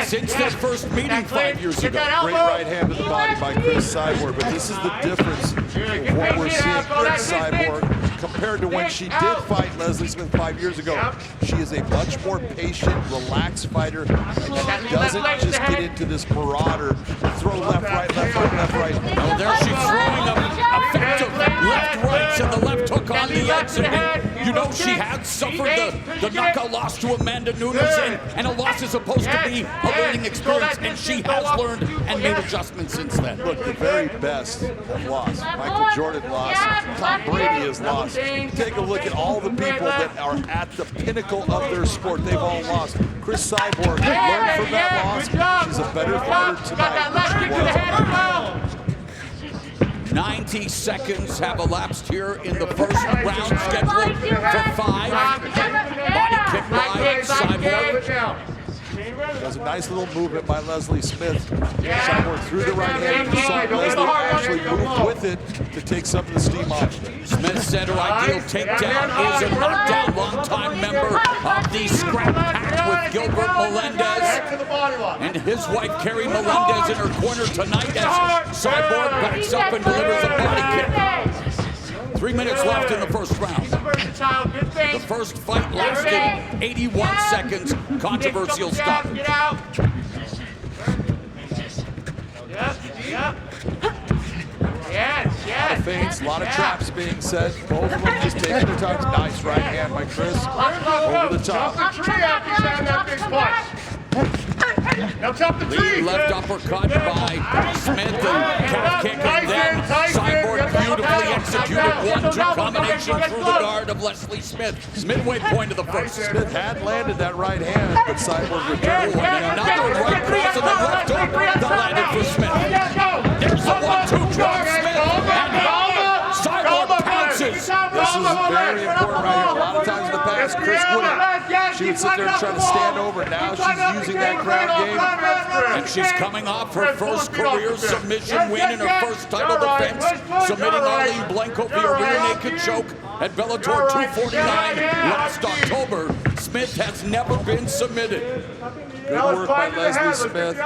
since their first meeting 5 years ago. Great right hand to the body by Cris Cyborg, but this is the difference of what we're seeing Cris Cyborg compared to when she did fight Leslie Smith 5 years ago. She is a much more patient, relaxed fighter, and she doesn't just get into this marauder, throw left, right, left, right, left, right. Oh, there she's throwing effective left rights and the left hook on the exit. And you know she had suffered the knockout loss to Amanda Nunes, and a loss is supposed to be a learning experience, and she has learned and made adjustments since then. Look, the very best have lost. Michael Jordan lost. Tom Brady has lost. Take a look at all the people that are at the pinnacle of their sport. They've all lost. Cris Cyborg learned from that loss. She's a better fighter tonight than she was. 90 seconds have elapsed here in the first round, scheduled for 5. Body kick by Cyborg. There's a nice little movement by Leslie Smith. Cyborg threw the right hand. You saw Leslie actually move with it to take some of the steam off. Smith said her ideal takedown is a knockdown. Longtime member of the Scrap Pact with Gilbert Melendez. And his wife, Carrie Melendez, in her corner tonight as Cyborg backs up and delivers a body kick. 3 minutes left in the first round. The first fight lasted 81 seconds. Controversial stoppage. A lot of feints, a lot of traps being set. Both of them just taking their time. Nice right hand by Cris. Over the top. Now chop the tree. Left uppercut by Smith and calf kick, and then Cyborg beautifully executed 1-2 combination through the guard of Leslie Smith. Midway point of the first. Smith had landed that right hand, but Cyborg returned. And another right cross and then left hook that landed for Smith. There's the 1-2 drop, Smith, and Cyborg pounces. This is very important right here. A lot of times in the past, Cris wouldn't. She would sit there and try to stand over. Now she's using that ground game. And she's coming off her first career submission win in her first title defense, submitting Arlene Blencowe via rear naked choke at Bellator 249 last October. Smith has never been submitted. Good work by Leslie Smith.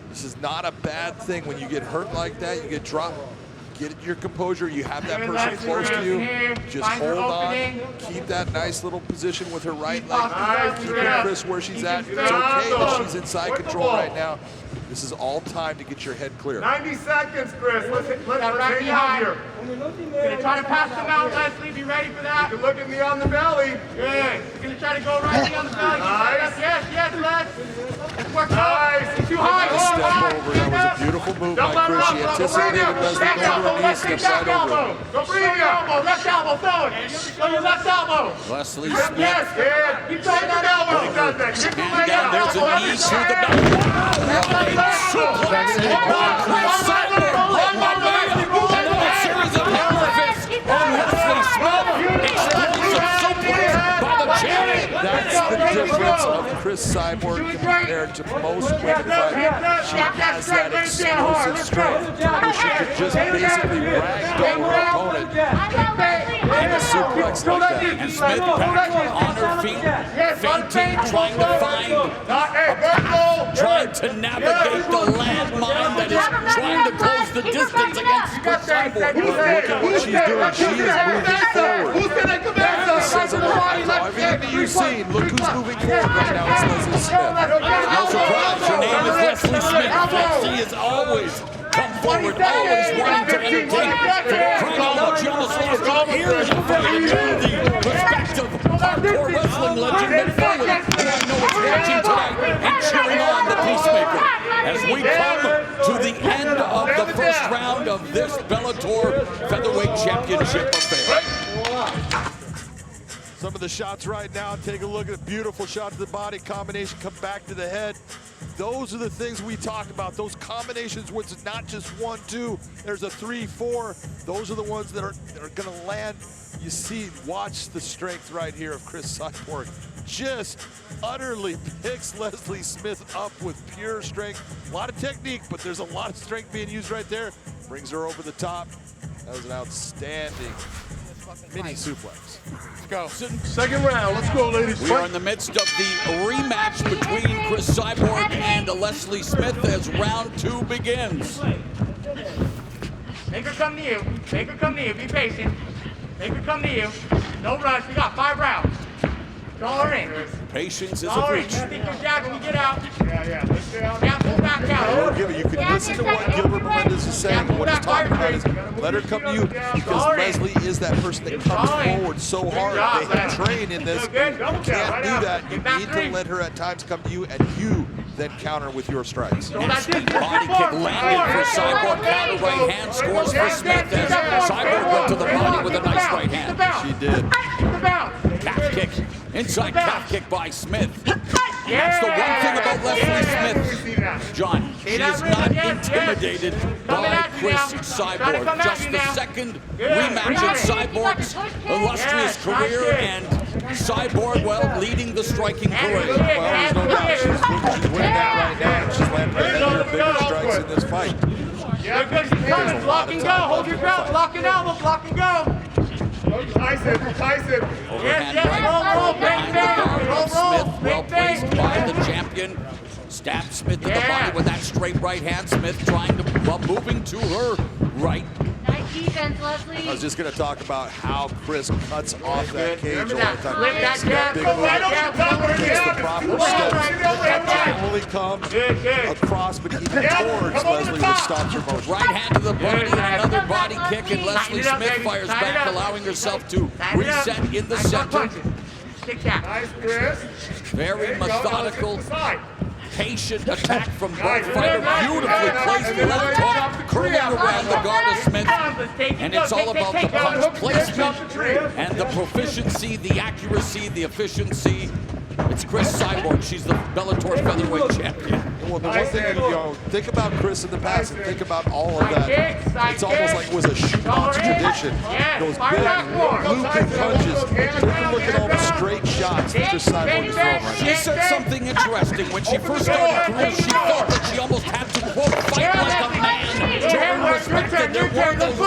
This is not a bad thing when you get hurt like that. You get dropped. Get your composure. You have that person close to you. Just hold on. Keep that nice little position with her right leg. Keeping Cris where she's at. It's okay that she's inside control right now. This is all time to get your head clear. 90 seconds, Cris. Let's hang out here. Gonna try to pass them out, Leslie. Be ready for that. You can look at me on the belly. Good. Gonna try to go right on the belly. Nice. Yes, Les. Let's work Nice. Too high. Step over. That was a beautiful move by Cris. She anticipated Leslie going to her knees, steps right over. Go bring your elbow. Left elbow. Throw it. Go your left elbow. Leslie Smith. Yes. Keep throwing that elbow. And again, there's a knee to the back. Suplex by Cris Cyborg. And then a series of hammer fists on Leslie Smith. Explosive suplex by the champion. That's the difference of Cris Cyborg compared to most women fighters. She has that explosive strength where she could just basically ragdoll her opponent and a suplex like that. And Smith back on her feet, fainting, trying to find a path, trying to navigate the landmine that is trying to close the distance against Cris Cyborg. Look at what she's doing. She is moving forward. Who's gonna come back? That says a lot. Everything that you've seen, look who's moving forward right now. It's Leslie Smith. No surprise, her name is Leslie Smith. She has always come forward, always wanting to entertain. Crying out loud, she almost lost her ears in front of the respective hardcore wrestling legend Mick Foley, who I know is watching tonight and cheering on the Peacemaker. As we come to the end of the first round of this Bellator Featherweight Championship affair. Some of the shots right now, take a look at a beautiful shot to the body, combination, come back to the head. Those are the things we talk about, those combinations where it's not just 1-2, there's a 3-4. Those are the ones that are gonna land. You see, watch the strength right here of Cris Cyborg. Just utterly picks Leslie Smith up with pure strength. A lot of technique, but there's a lot of strength being used right there. Brings her over the top. That was an outstanding mini suplex. Let's go. Second round. Let's go, ladies. We are in the midst of the rematch between Cris Cyborg and Leslie Smith as round 2 begins. Make her come to you. Make her come to you. Be patient. Make her come to you. No rush. We got 5 rounds. Draw her in. Patience is Draw a her in. virtue. You think you're jab when you get out. Yeah. Let's go. Yeah, pull back out. You can listen to what Gilbert Melendez is saying. What he's talking about is let her come to you because Leslie is that person that comes forward so hard. They have trained in this. You can't do that. You need to let her at times come to you and you then counter with your strikes. Body kick landed for Cyborg. Counter right hand scores for Smith as Cyborg went to the body with a nice right hand. She did. Calf kick. Inside calf kick by Smith. That's the one thing about Leslie Smith, John. She is not intimidated by Cris Cyborg. Just the second rematch in Cyborg's illustrious career, and Cyborg, well, leading the striking parade. Well, there's no doubt she's winning that right now. She's landing her bigger strikes in this fight. Yeah, good. She's coming. Block and go. Hold your ground. Block and elbow. Block and go. Tyson. Overhand Yes, right roll, behind the guard of Smith, well placed by the champion. Stabs Smith in the body with that straight right hand. Smith trying to, well, moving to her right. Nice defense, Leslie. I was just going to talk about how Cris cuts off that cage all the time. Flip that See that big move? He gets the proper step. Only comes across, but even towards Leslie, which stops her motion. Right hand to the body and another body kick, and Leslie Smith fires back, allowing herself to reset in the center. Nice, Cris. Very methodical, patient attack from both fighters. Beautifully placed left hook, curling around the guard of Smith. And it's all about the punch placement and the proficiency, the accuracy, the efficiency. It's Cris Cyborg. She's the Bellator featherweight champion. Well, the one thing, think about Cris in the past and think about all of that. It's almost like it was a shoot-box tradition. Those big looping punches. Take a look at all the straight shots that Cris Cyborg is throwing right She now. said something interesting. When she first started career, she felt that she almost had to, quote, fight like a man to earn respect. And there were those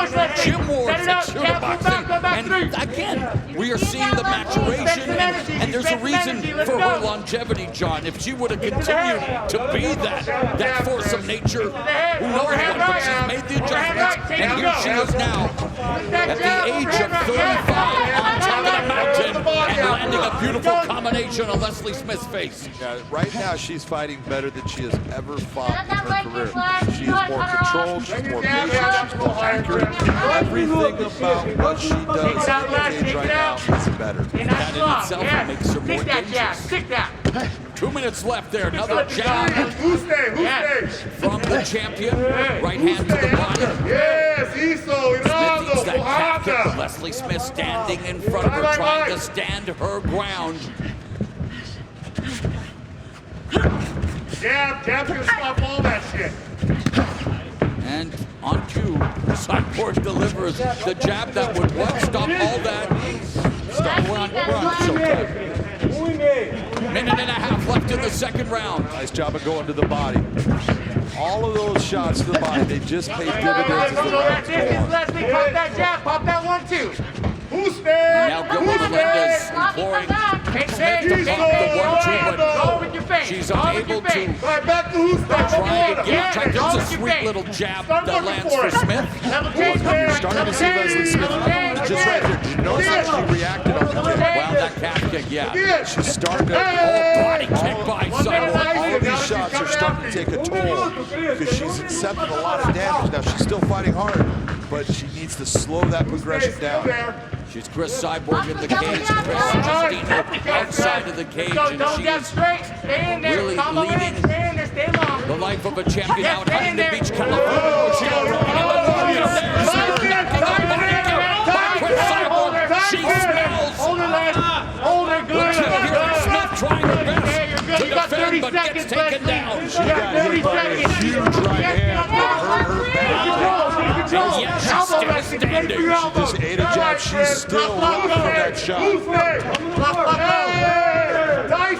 gym wars that she was boxing. And again, we are seeing the maturation, and there's a reason for her longevity, John. If she would have continued to be that force of nature, who knows what, but she's made the adjustments, and here she is now, at the age of 35, on top of the mountain, and landing a beautiful combination on Leslie Smith's face. Yeah, right now, she's fighting better than she has ever fought in her career. She is more controlled, she's more patient, she's more accurate. Everything about what she does in the cage right now is better. That in itself makes her more dangerous. 2 minutes left there. Another jab from the champion. Right hand to the body. Yes, hizo, Smith needs that calf kick, but Ronaldo. Leslie Smith standing in front of her, trying to stand her ground. Jab's gonna stop all that shit. And on cue, Cyborg delivers the jab that would what? Stop all that. Stop run, showtime. Minute and a half left in the second round. Nice job of going to the body. All of those shots to the body, they just pay dividends as the rounds go on. Leslie, pop that jab, pop that 1-2. Who's there? Now Gilbert Melendez imploring Smith to pop the 1-2, but she's unable to Right back to who's there? try to get her. There's a sweet little jab that lands for Smith. You're starting to see Leslie Smith just right here. Did you notice how she reacted on the kick? Wow, that calf kick, yeah. She's starting to... Body kick by Cyborg. All of these shots are starting to take a toll because she's accepted a lot of damage. Now, she's still fighting hard, but she needs to slow that progression down. She's Cris Cyborg in the cage, Cris Justino outside of the cage, and she is really leading the life of a champion out in Huntington Beach, California. She She smells. Hold her good. Smith trying her best to defend, but gets taken down. She got hit by a huge right hand that hurt her back. And yet she's still standing. She just ate a jab. She's still looking for that shot.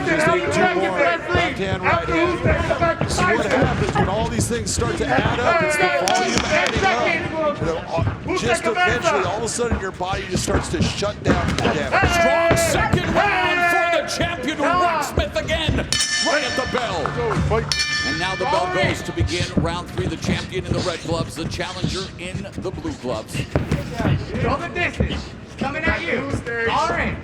Just need two more. Left hand, right hand. See what happens when all these things start to add up. It's the volume adding up. just eventually, all of a sudden, your body just starts to shut down the damage. Strong second round for the champion, who rocks Smith again, right at the bell. And now the bell goes to begin round 3. The champion in the red gloves, the challenger in the blue gloves. Go the distance. Coming at you. All right.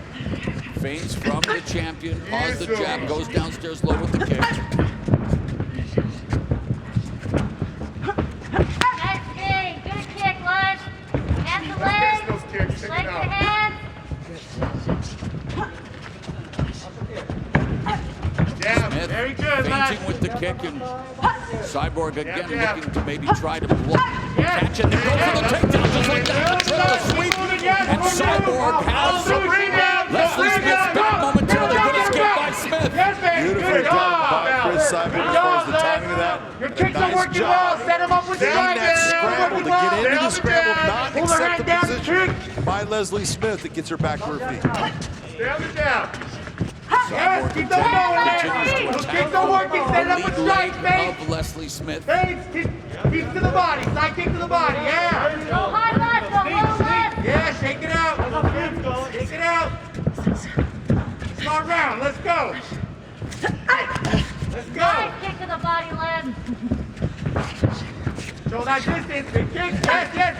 Feigns from the champion, pause the jab, goes downstairs low with the kick. Nice kick. Good kick, Lud. Hands the leg. Leg to hand. Smith very good, feinting with the kick, and Cyborg again looking to maybe try to block, catch it, and go for the takedown just like that. The triple sweep, and Cyborg has Leslie Smith's back momentarily. Good escape by Smith. Beautifully done by Cris Cyborg as far as the timing of that. Your kicks are Nice working job. well. Set him up with Getting strikes. that scramble, to get into the scramble, not Pull her accept hand the down, position by Leslie Smith that gets her back to her feet. Stay on the jab. Yes, keep those going. Those kicks are working. Set it up with strikes, mate. Of Leslie Smith. Bates, keep to the body. Side kick to the body. Yeah. Go high left, go low left. Yeah, shake it out. Shake it out. Smart round. Let's go. Let's go. Nice kick to the body, left. Show that distance. Big kick.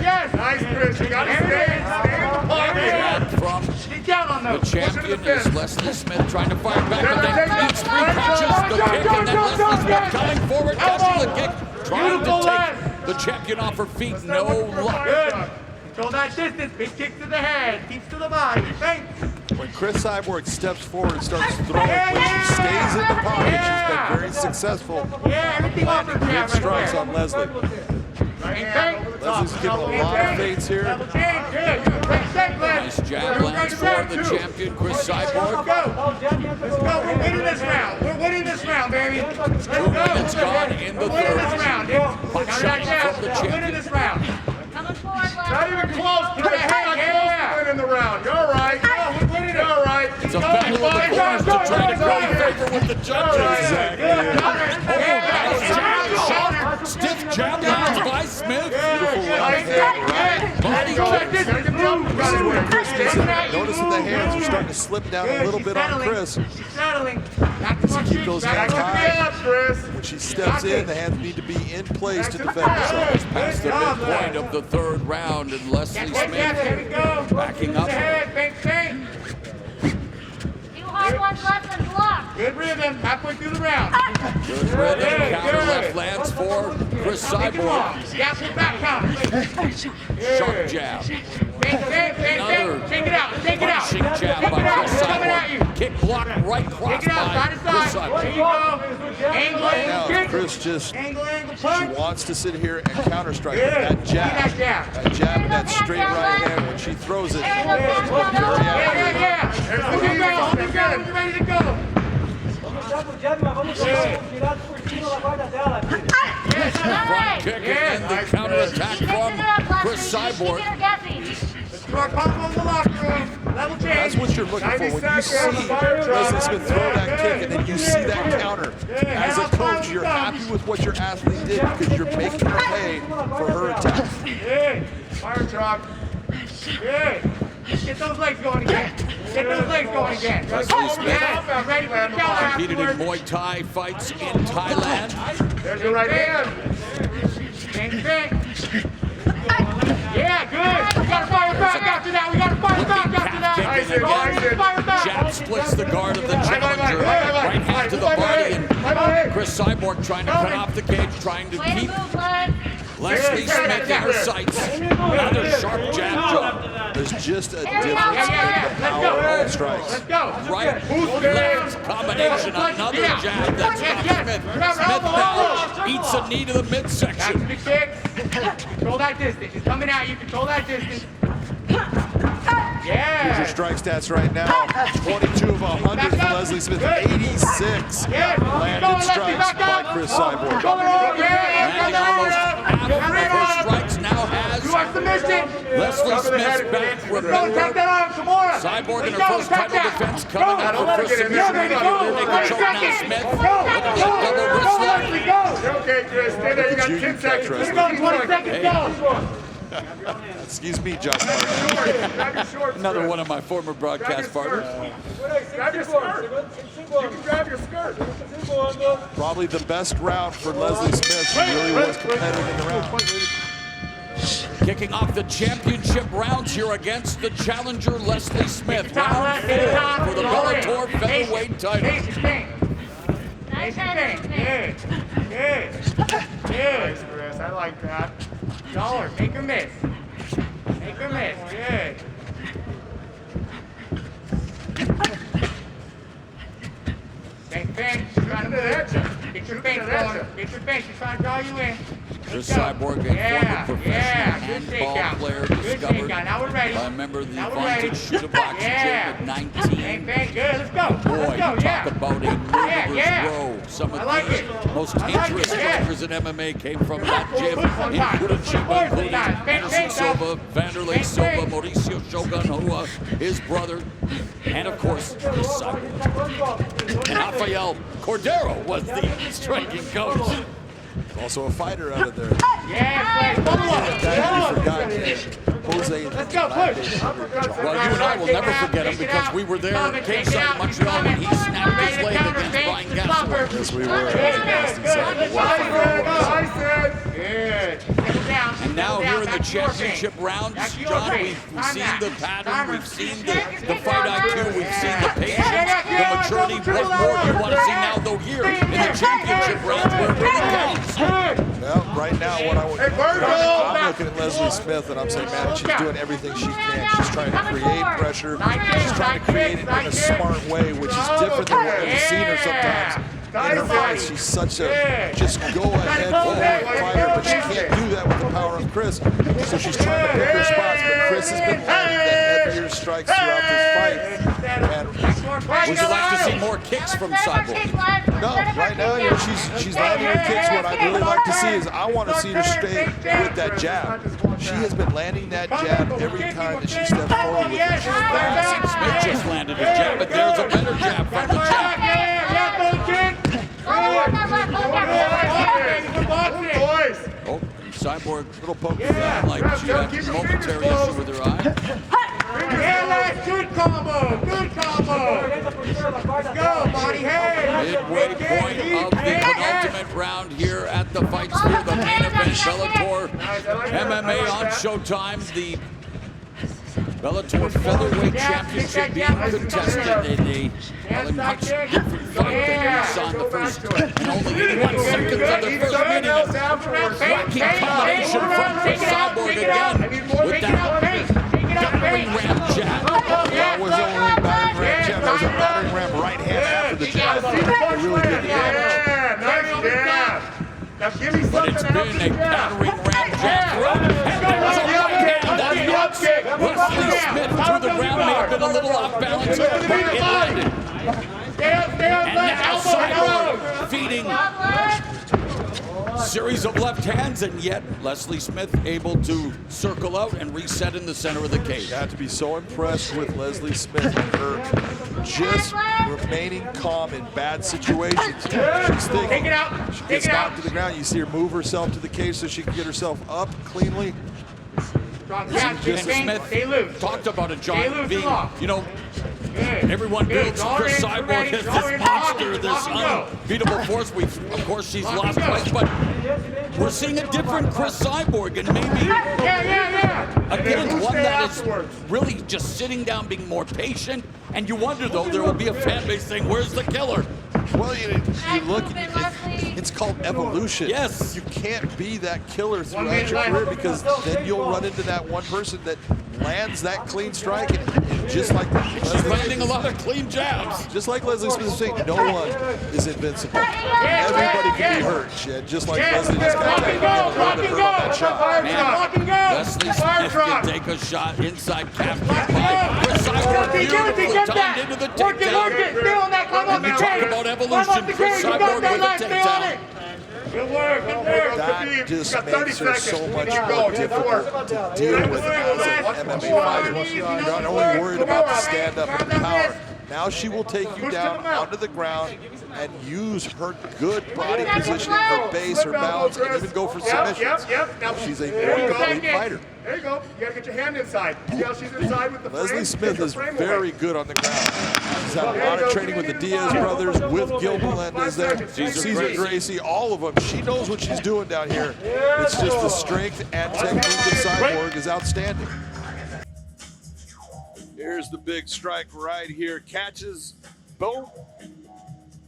Yes. Nice, Chris. You got to stay in the pocket. From Get down on the those. champion is Leslie Smith trying to fire back, but then eats 3 punches. The kick, and then Leslie Smith coming forward, catching the kick, trying to take the champion off her feet. No luck. Good. Control that distance. Big kick to the head. Keeps to the body. Thanks. When Cris Cyborg steps forward and starts throwing, when she stays in the pocket, she's been very successful. Yeah, everything off her Landing jab good strikes right on Leslie. Leslie's giving a lot of feints here. Nice jab lands for the champion, Cris Cyborg. Let's go. We're winning this round. We're winning this round, baby. Let's go. 2 minutes gone in the We're winning this third. round. Hot shot from the We're winning champion. this round. Coming forward, left. Not even close. To the head, yeah. Winning the round. You're all right. We're winning it. You're all right. It's a battle of the corners to try to go in favor with the judges. Nice jab shot. Stiff jab lands by Smith. Body kick. This is where Cris needs to notice that the hands are starting to slip down a little bit on Cris. She's settling. Back to my Keep those hands high. Chris. When she steps in, the hands need to be in place to defend herself. Past the midpoint of the third round, and Leslie Smith backing up. Two hard ones left and block. Good rhythm. Halfway through the round. Good rhythm. Counter left lands for Cris Cyborg. Gap to back counter. Sharp jab. Another take it out. Take it out. Punching jab by Cris Cyborg. Kick block right cross Take it out. Side by to Cris side. There Cyborg. you go. Angle, Now, angle, kick. Cris just, Angle, she punch. wants to sit here and counter strike with that That jab. jab. That jab and that straight right hand, when she throws it, Hands up, it's hands very up. accurate. Yeah. Let's go. We're ready to go. Front kick and then the counter attack from Cris Cyborg. Start pumping on the locker room. Level change. That's what you're looking for. When you see Leslie Smith throw that kick and then you see that counter, as a coach, you're happy with what your athlete did because you're making her pay for her attack. Good. Fire truck. Good. Get those legs going again. Get those legs going again. Leslie Smith Yeah. Ready for the counter competed in afterwards. Muay Thai fights in Thailand. There's your right hand. Same thing. Yeah, good. We gotta fire back after that. We gotta fire back after that. Calf kick again. Fire back. Jab splits the guard of the challenger. Right hand to the body, and Cris Cyborg trying to cut off the cage, trying to Way to keep move, left. Leslie Smith in her sights. Another sharp jab drop. There's just a difference in the power of all strikes. Let's go. Right, left combination, another jab that stops Smith. Smith now eats a knee to the midsection. That's the kick. Control that distance. He's coming at you. Control that distance. Yeah. Here's your strike stats right now. 22 of 100 for Leslie Smith. 86 landed strikes by Cris Cyborg. Landing almost half of her strikes, now has Leslie Smith's back with her. Cyborg in her first title defense coming up for first submission. Rear naked choke now. Smith looking at double wrist lock. Okay, Chris. Stay there. You got 10 seconds. Let's go. 20 seconds. Go. Excuse me, Josh. Another one of my former broadcast partners. Grab your skirt. You can grab your skirt. Probably the best round for Leslie Smith. She really was competitive in the round. Kicking off the championship rounds here against the challenger Leslie Smith. Round 4 for the Bellator featherweight title. Nice head, Good. Good. Good, Chris. I like that. Dollar. Make her miss. Make her miss. Good. Bang, bang. She's trying to move. Get your bang going. Get your bang. She's trying to draw you in. Cris Cyborg, a former professional handball player, discovered now we're ready. by a member of the Now we're ready. Advantage Shoot-A-Box Gym at 19. Bang, bang. Good. Let's go. Boy, Let's go. you talk about a murderer's row. Some of the most dangerous strikers in MMA came from that gym in Curitiba, including Anderson Silva, Vanderlei Silva, Mauricio Shogun, Hua, his brother, and of course, Cris Cyborg. And Rafael Cordero was the striking coach. Also a fighter out of there. Yeah, Jose. let's go, push. Well, you and I will never forget him because we were there at Kingside, Montreal, when he snapped his leg against Brian Gasser. Yes, we were. And now here in the championship rounds, John, we've seen the pattern, we've seen the fight IQ, we've seen the patience, the maturity. What more do you want to see now, though, here in the championship rounds where it really counts? Well, right now, I'm looking at Leslie Smith and I'm saying, man, she's doing everything she can. She's trying to create pressure. She's trying to create it in a smart way, which is different than what we've seen her sometimes. In her fights, she's such a just go-ahead fighter, but she can't do that with the power of Cris. So she's trying to pick her spots, but Cris has been landing the heavier strikes throughout this fight. And would you like to see more kicks from Cyborg? no, right now, you know, she's landing her kicks. What I'd really like to see is I want to see her stay with that jab. She has been landing that jab every time that she steps forward with it. She's fast. Smith just landed a jab, but there's a better jab from the jab. Oh, and Cyborg, little poke down like she had a momentary issue with her eye. Good combo. Good combo. Let's go, body head. Midway point of the penultimate round here at the Fight Sphere, the main event, Bellator MMA on Showtime. The Bellator Featherweight Championship being contested in a much different fight than we saw in the first and only 81 seconds of the first minute. Wacky combination from Cris Cyborg again with that battering ram jab. That was only battering ram jab. That was a battering ram right hand after the jab. It really did the damage. Nice jab. Now give me But it's been a battering ram jab. And there's a right hand that knocks Leslie Smith to the ground. May have been a little off balance, but it landed. And now Cyborg feeding series of left hands, and yet Leslie Smith able to circle out and reset in the center of the cage. You have to be so impressed with Leslie Smith and her just remaining calm in bad situations. She's thinking, she gets knocked to the ground. You see her move herself to the cage so she can get herself up cleanly. And Smith talked about it, John, being, you know, everyone builds Cris Cyborg as this monster, this unbeatable force. Of course, she's lost twice, but we're seeing a different Cris Cyborg, and maybe, again, one that is really just sitting down, being more patient. And you wonder, though, there will be a fan base saying, where's the killer? Well, you look, it's called evolution. Yes. You can't be that killer throughout your career because then you'll run into that one person that lands that clean strike and just like she's landing a lot of clean jabs. Just like Leslie Smith is saying, no one is invincible. Everybody can be hurt. Just like Leslie just got taken a little bit hurt on that shot. Man, Leslie Smith can take a shot inside calf kick by Cris Cyborg. Beautiful timed into the takedown. And you talk about evolution, Cris Cyborg with a takedown. Good work, good work. That just makes her so much more difficult to deal with as an MMA fighter. You're not only worried about the stand-up and the power. Now she will take you down onto the ground and use her good body positioning, her base, her balance, and even go for submissions. Now, She's a very complete fighter. There you go. You gotta get your hand inside. See how she's inside with the frame? Leslie Smith is very good on the ground. She's had a lot of training with the Diaz brothers, with Gil Melendez there, Cesar Gracie, all of them. She knows what she's doing down here. It's just the strength and technique of Cyborg is outstanding. Here's the big strike right here. Catches, boom,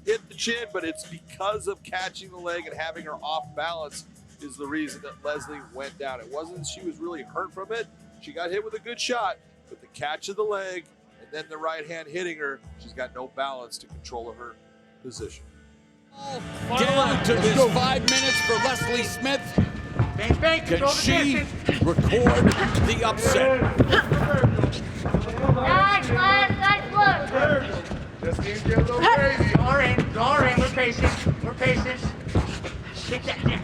hit the chin, but it's because of catching the leg and having her off balance is the reason that Leslie went down. It wasn't she was really hurt from it. She got hit with a good shot, but the catch of the leg and then the right hand hitting her, she's got no balance to control her position. Down to this 5 minutes for Leslie Smith. Can she record the upset? Nice, Les. Nice look. Just need to get a little crazy. All right, we're patient. We're patient. Take that down.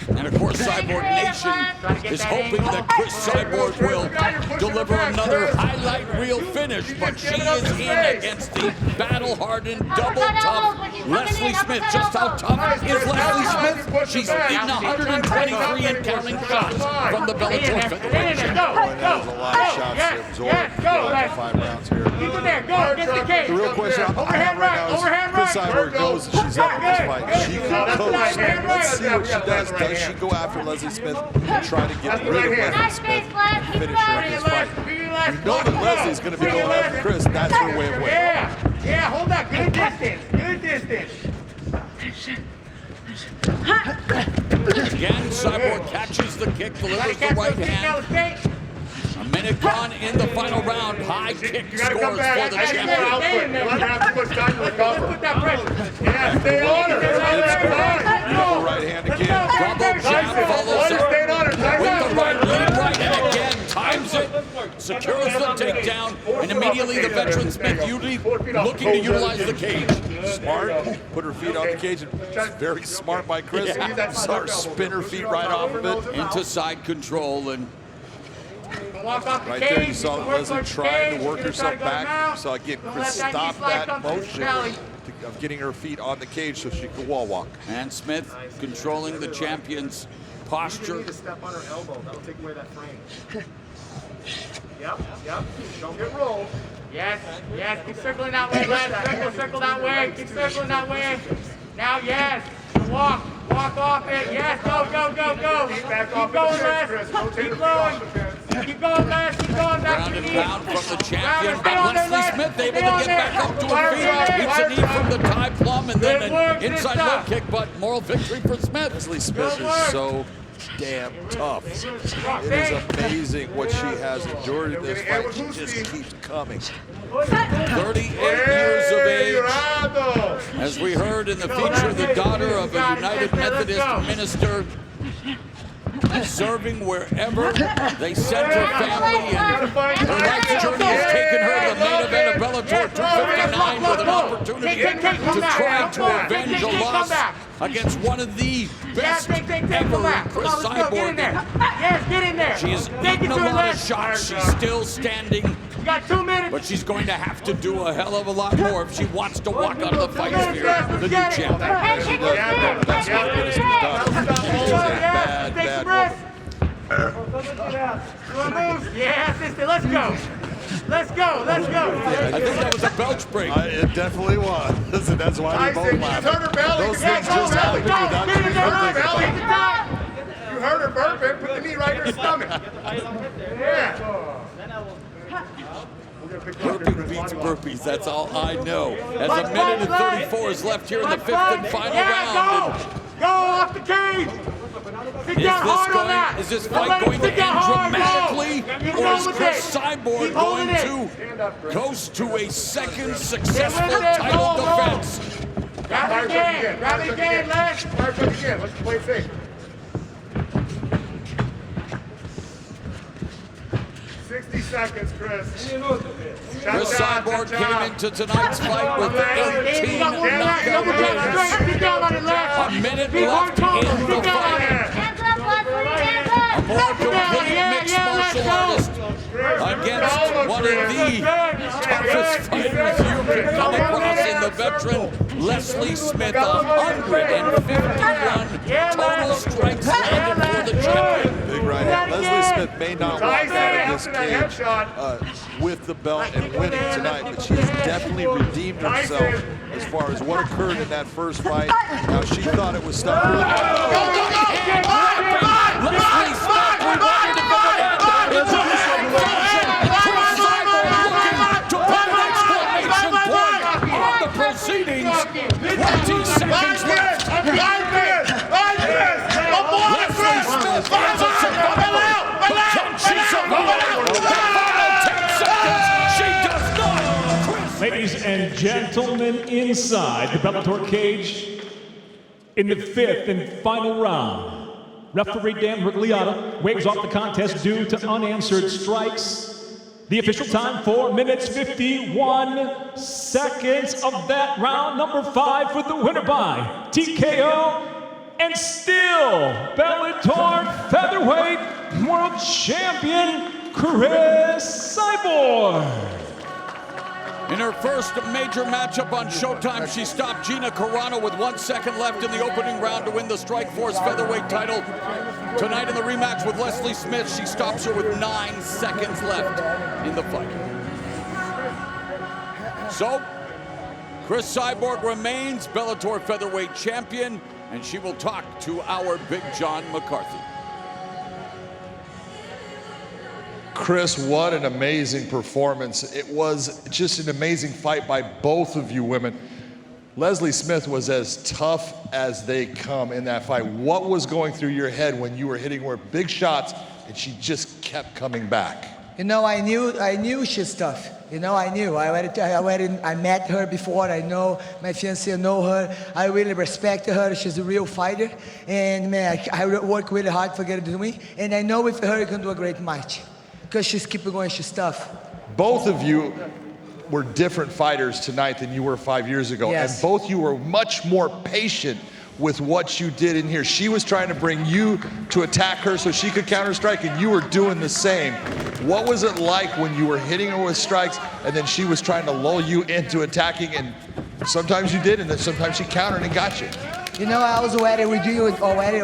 And of course, Cyborg Nation is hoping that Cris Cyborg will deliver another highlight reel finish, but she is in against the battle-hardened, double-tough Leslie Smith. Just how tough is Leslie Smith? She's eaten 123 and counting shots from the Bellator featherweight championship. There's a lot of shots to absorb throughout the 5 rounds here. Keep it there. Go against the cage. The real question I have right now is Cris Cyborg knows that she's up in this fight. She can coach Smith. Let's see what she does. Does she go after Leslie Smith and try to get rid of Leslie Smith and finish her in this fight? We know that Leslie's going to be going after Cris. That's her way of winning. Yeah, hold that. Good distance. Good distance. Again, Cyborg catches the kick, delivers the right hand. A minute gone in the final round. High kick scores for the champion. Let's put that pressure. Yeah, stay on her. Beautiful right hand again. Double jab follows up with the right lead right, and again times it, secures the takedown, and immediately the veteran Smith looking to utilize the cage. Smart, put her feet on the cage, and it's very smart by Cris. Saw her spin her feet right off of it. Into side control, and right there you saw Leslie trying to work herself back. You saw again Cris stop that motion of getting her feet on the cage so she could wall walk. And Smith controlling the champion's posture. You need to step on her elbow. That'll take away that frame. Yep. Don't get rolled. Yes. Keep circling that way, Les. Circle that way. Keep circling that way. Now, yes. Walk off it. Yes, go. Keep going, Les. Keep going. Keep going, Les. Keep going. Back Ground to and the pound knee. from the champion, but Leslie Smith able to get back up to her feet. Hits a knee from the tie plum, and then an inside low kick, but moral victory for Smith. Leslie Smith is so damn tough. It is amazing what she has endured in this fight. She just keeps coming. 38 years of age. As we heard in the feature, the daughter of a United Methodist minister, serving wherever they sent her family, and her life's journey has taken her to the main event of Bellator 259 with an opportunity to try to avenge a loss against one of the best ever, Cris Cyborg. Yes, get in there. She has eaten a lot of shots. She's still standing. You got 2 minutes. But she's going to have to do a hell of a lot more if she wants to walk out of the fight sphere, the new champion. That's what Cris has done. She's a bad woman. Yeah, sister, let's go. I think that was a belch break. It definitely was. And that's why we both laughed. Those things just happen without you even thinking. You heard her burping. Put the knee right in her stomach. Yeah. Burping beats burpees, that's all I know. As a minute and 34 is left here in the fifth and final round. Go off the cage. Is this fight going to end dramatically, or is Cris Cyborg going to coast to a second successful title defense? Grab it again, Les. Let's play safe. 60 seconds, Cris. Cris Cyborg came into tonight's fight with 18 knockout wins. A minute left in the fight. A more complete mixed martial artist against one of the toughest fighters you can come across in the veteran Leslie Smith. 151 total strikes landed for the champion. Big right hand. Leslie Smith may not walk out of this cage with the belt and winning tonight, but she has definitely redeemed herself as far as what occurred in that first fight. Now she thought it was stopped. Leslie Smith rewarded the end. It's a explosion. Cris Cyborg looking to put an exclamation point on the proceedings. 20 seconds left. Leslie Smith finds a survivor. But can she survive? The final 10 seconds. She does not. Ladies and gentlemen, inside the Bellator cage, in the 5th and final round, referee Dan Rigliotta waves off the contest due to unanswered strikes. The official time, 4 minutes, 51 seconds of that round. Number 5 for the winner by TKO. And still, Bellator featherweight world champion, Cris Cyborg. In her first major matchup on Showtime, she stopped Gina Carano with 1 second left in the opening round to win the Strikeforce featherweight title. Tonight in the rematch with Leslie Smith, she stops her with 9 seconds left in the fight. So, Cris Cyborg remains Bellator featherweight champion, and she will talk to our Big John McCarthy. Cris, what an amazing performance. It was just an amazing fight by both of you women. Leslie Smith was as tough as they come in that fight. What was going through your head when you were hitting her big shots and she just kept coming back? You know, I knew she's tough. You know, I knew. I met her before. I know my fiancée, know her. I really respect her. She's a real fighter. And man, I work really hard for getting to me. And I know with her, I can do a great match. Because she's keeping going, she's tough. Both of you were different fighters tonight than you were 5 years ago. Yes. And both you were much more patient with what you did in here. She was trying to bring you to attack her so she could counter strike, and you were doing the same. What was it like when you were hitting her with strikes and then she was trying to lull you into attacking, and sometimes you did and then sometimes she countered and got you? You know, I was already, we do already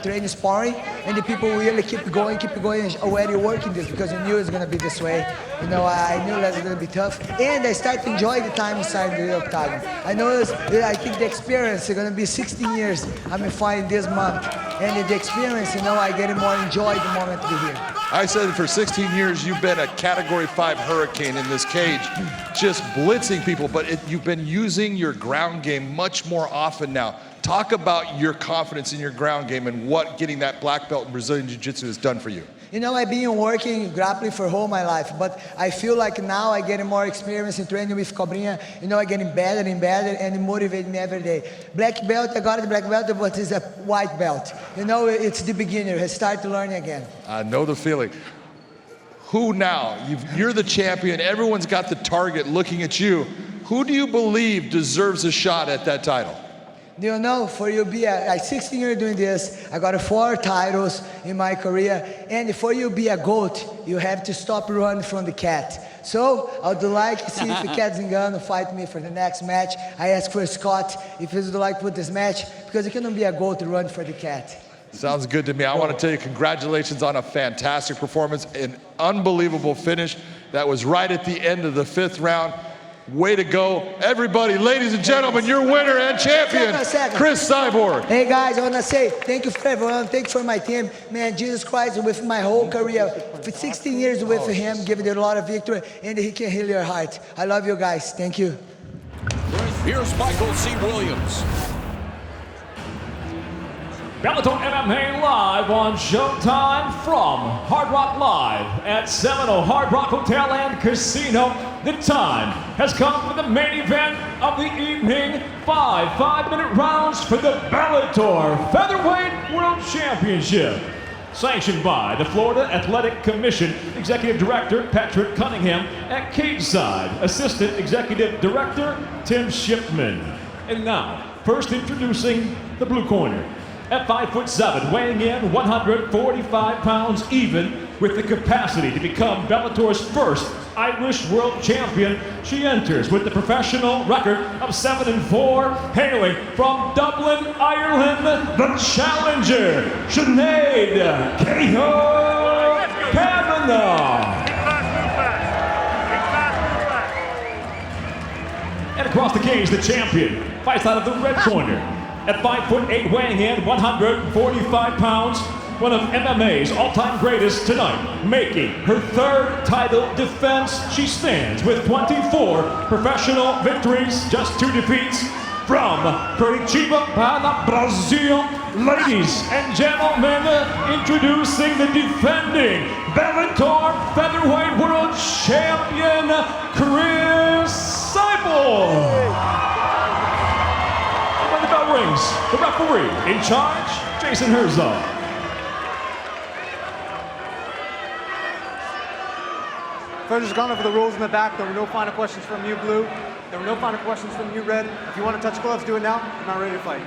training sparring, and the people really keep going, and already working this because I knew it was going to be this way. You know, I knew that was going to be tough, and I started to enjoy the time inside the octagon. I think the experience is going to be 16 years I've been fighting this month, and the experience, you know, I get more enjoy the moment to be here. I said for 16 years you've been a Category 5 hurricane in this cage, just blitzing people, but you've been using your ground game much more often now. Talk about your confidence in your ground game and what getting that black belt in Brazilian Jiu-Jitsu has done for you. You know, I've been working grappling for all my life, but I feel like now I'm getting more experience in training with Cobrinha. You know, I'm getting better and better, and it motivates me every day. Black belt, I got the black belt, but it's a white belt. You know, it's the beginner. I start to learn again. I know the feeling. Who now? You're the champion. Everyone's got the target looking at you. Who do you believe deserves a shot at that title? Do you know, for you be a 16 years doing this, I got 4 titles in my career, and for you be a GOAT, you have to stop running from the cat. So I would like to see if the cat ZIngano fight me for the next match. I asked for Scott if he would like to put this match, because you cannot be a GOAT to run for the cat. Sounds good to me. I want to tell you congratulations on a fantastic performance, an unbelievable finish. That was right at the end of the 5th round. Way to go. Everybody, ladies and gentlemen, your winner and champion, Cris Cyborg. Hey guys, I want to say thank you for everyone. Thank you for my team. Man, Jesus Christ, with my whole career, for 16 years with him, giving you a lot of victory, and he can heal your heart. I love you guys. Thank you. Here's Michael C. Williams. Bellator MMA live on Showtime from Hard Rock Live at Seminole Hard Rock Hotel and Casino. The time has come for the main event of the evening. 5 5-minute rounds for the Bellator Featherweight World Championship. Sanctioned by the Florida Athletic Commission, Executive Director Patrick Cunningham at Cageside, Assistant Executive Director Tim Shipman. And now, first introducing the blue corner, At 5'7", weighing in 145 pounds even, with the capacity to become Bellator's first Irish world champion, she enters with the professional record of 7-4, hailing from Dublin, Ireland, the challenger, Sinead Kavanagh. And across the cage, the champion fights out of the red corner. At 5'8", weighing in 145 pounds, one of MMA's all-time greatest tonight, making her third title defense. She stands with 24 professional victories, just 2 defeats from Curitiba, Brazil. Ladies and gentlemen, introducing the defending Bellator featherweight world champion, Cris Cyborg. When the bell rings, the referee in charge, Jason Herzog. Fighters gone over the rules in the back. There were no final questions from you, Blue. There were no final questions from you, Red. If you want to touch gloves, do it now. I'm not ready to fight.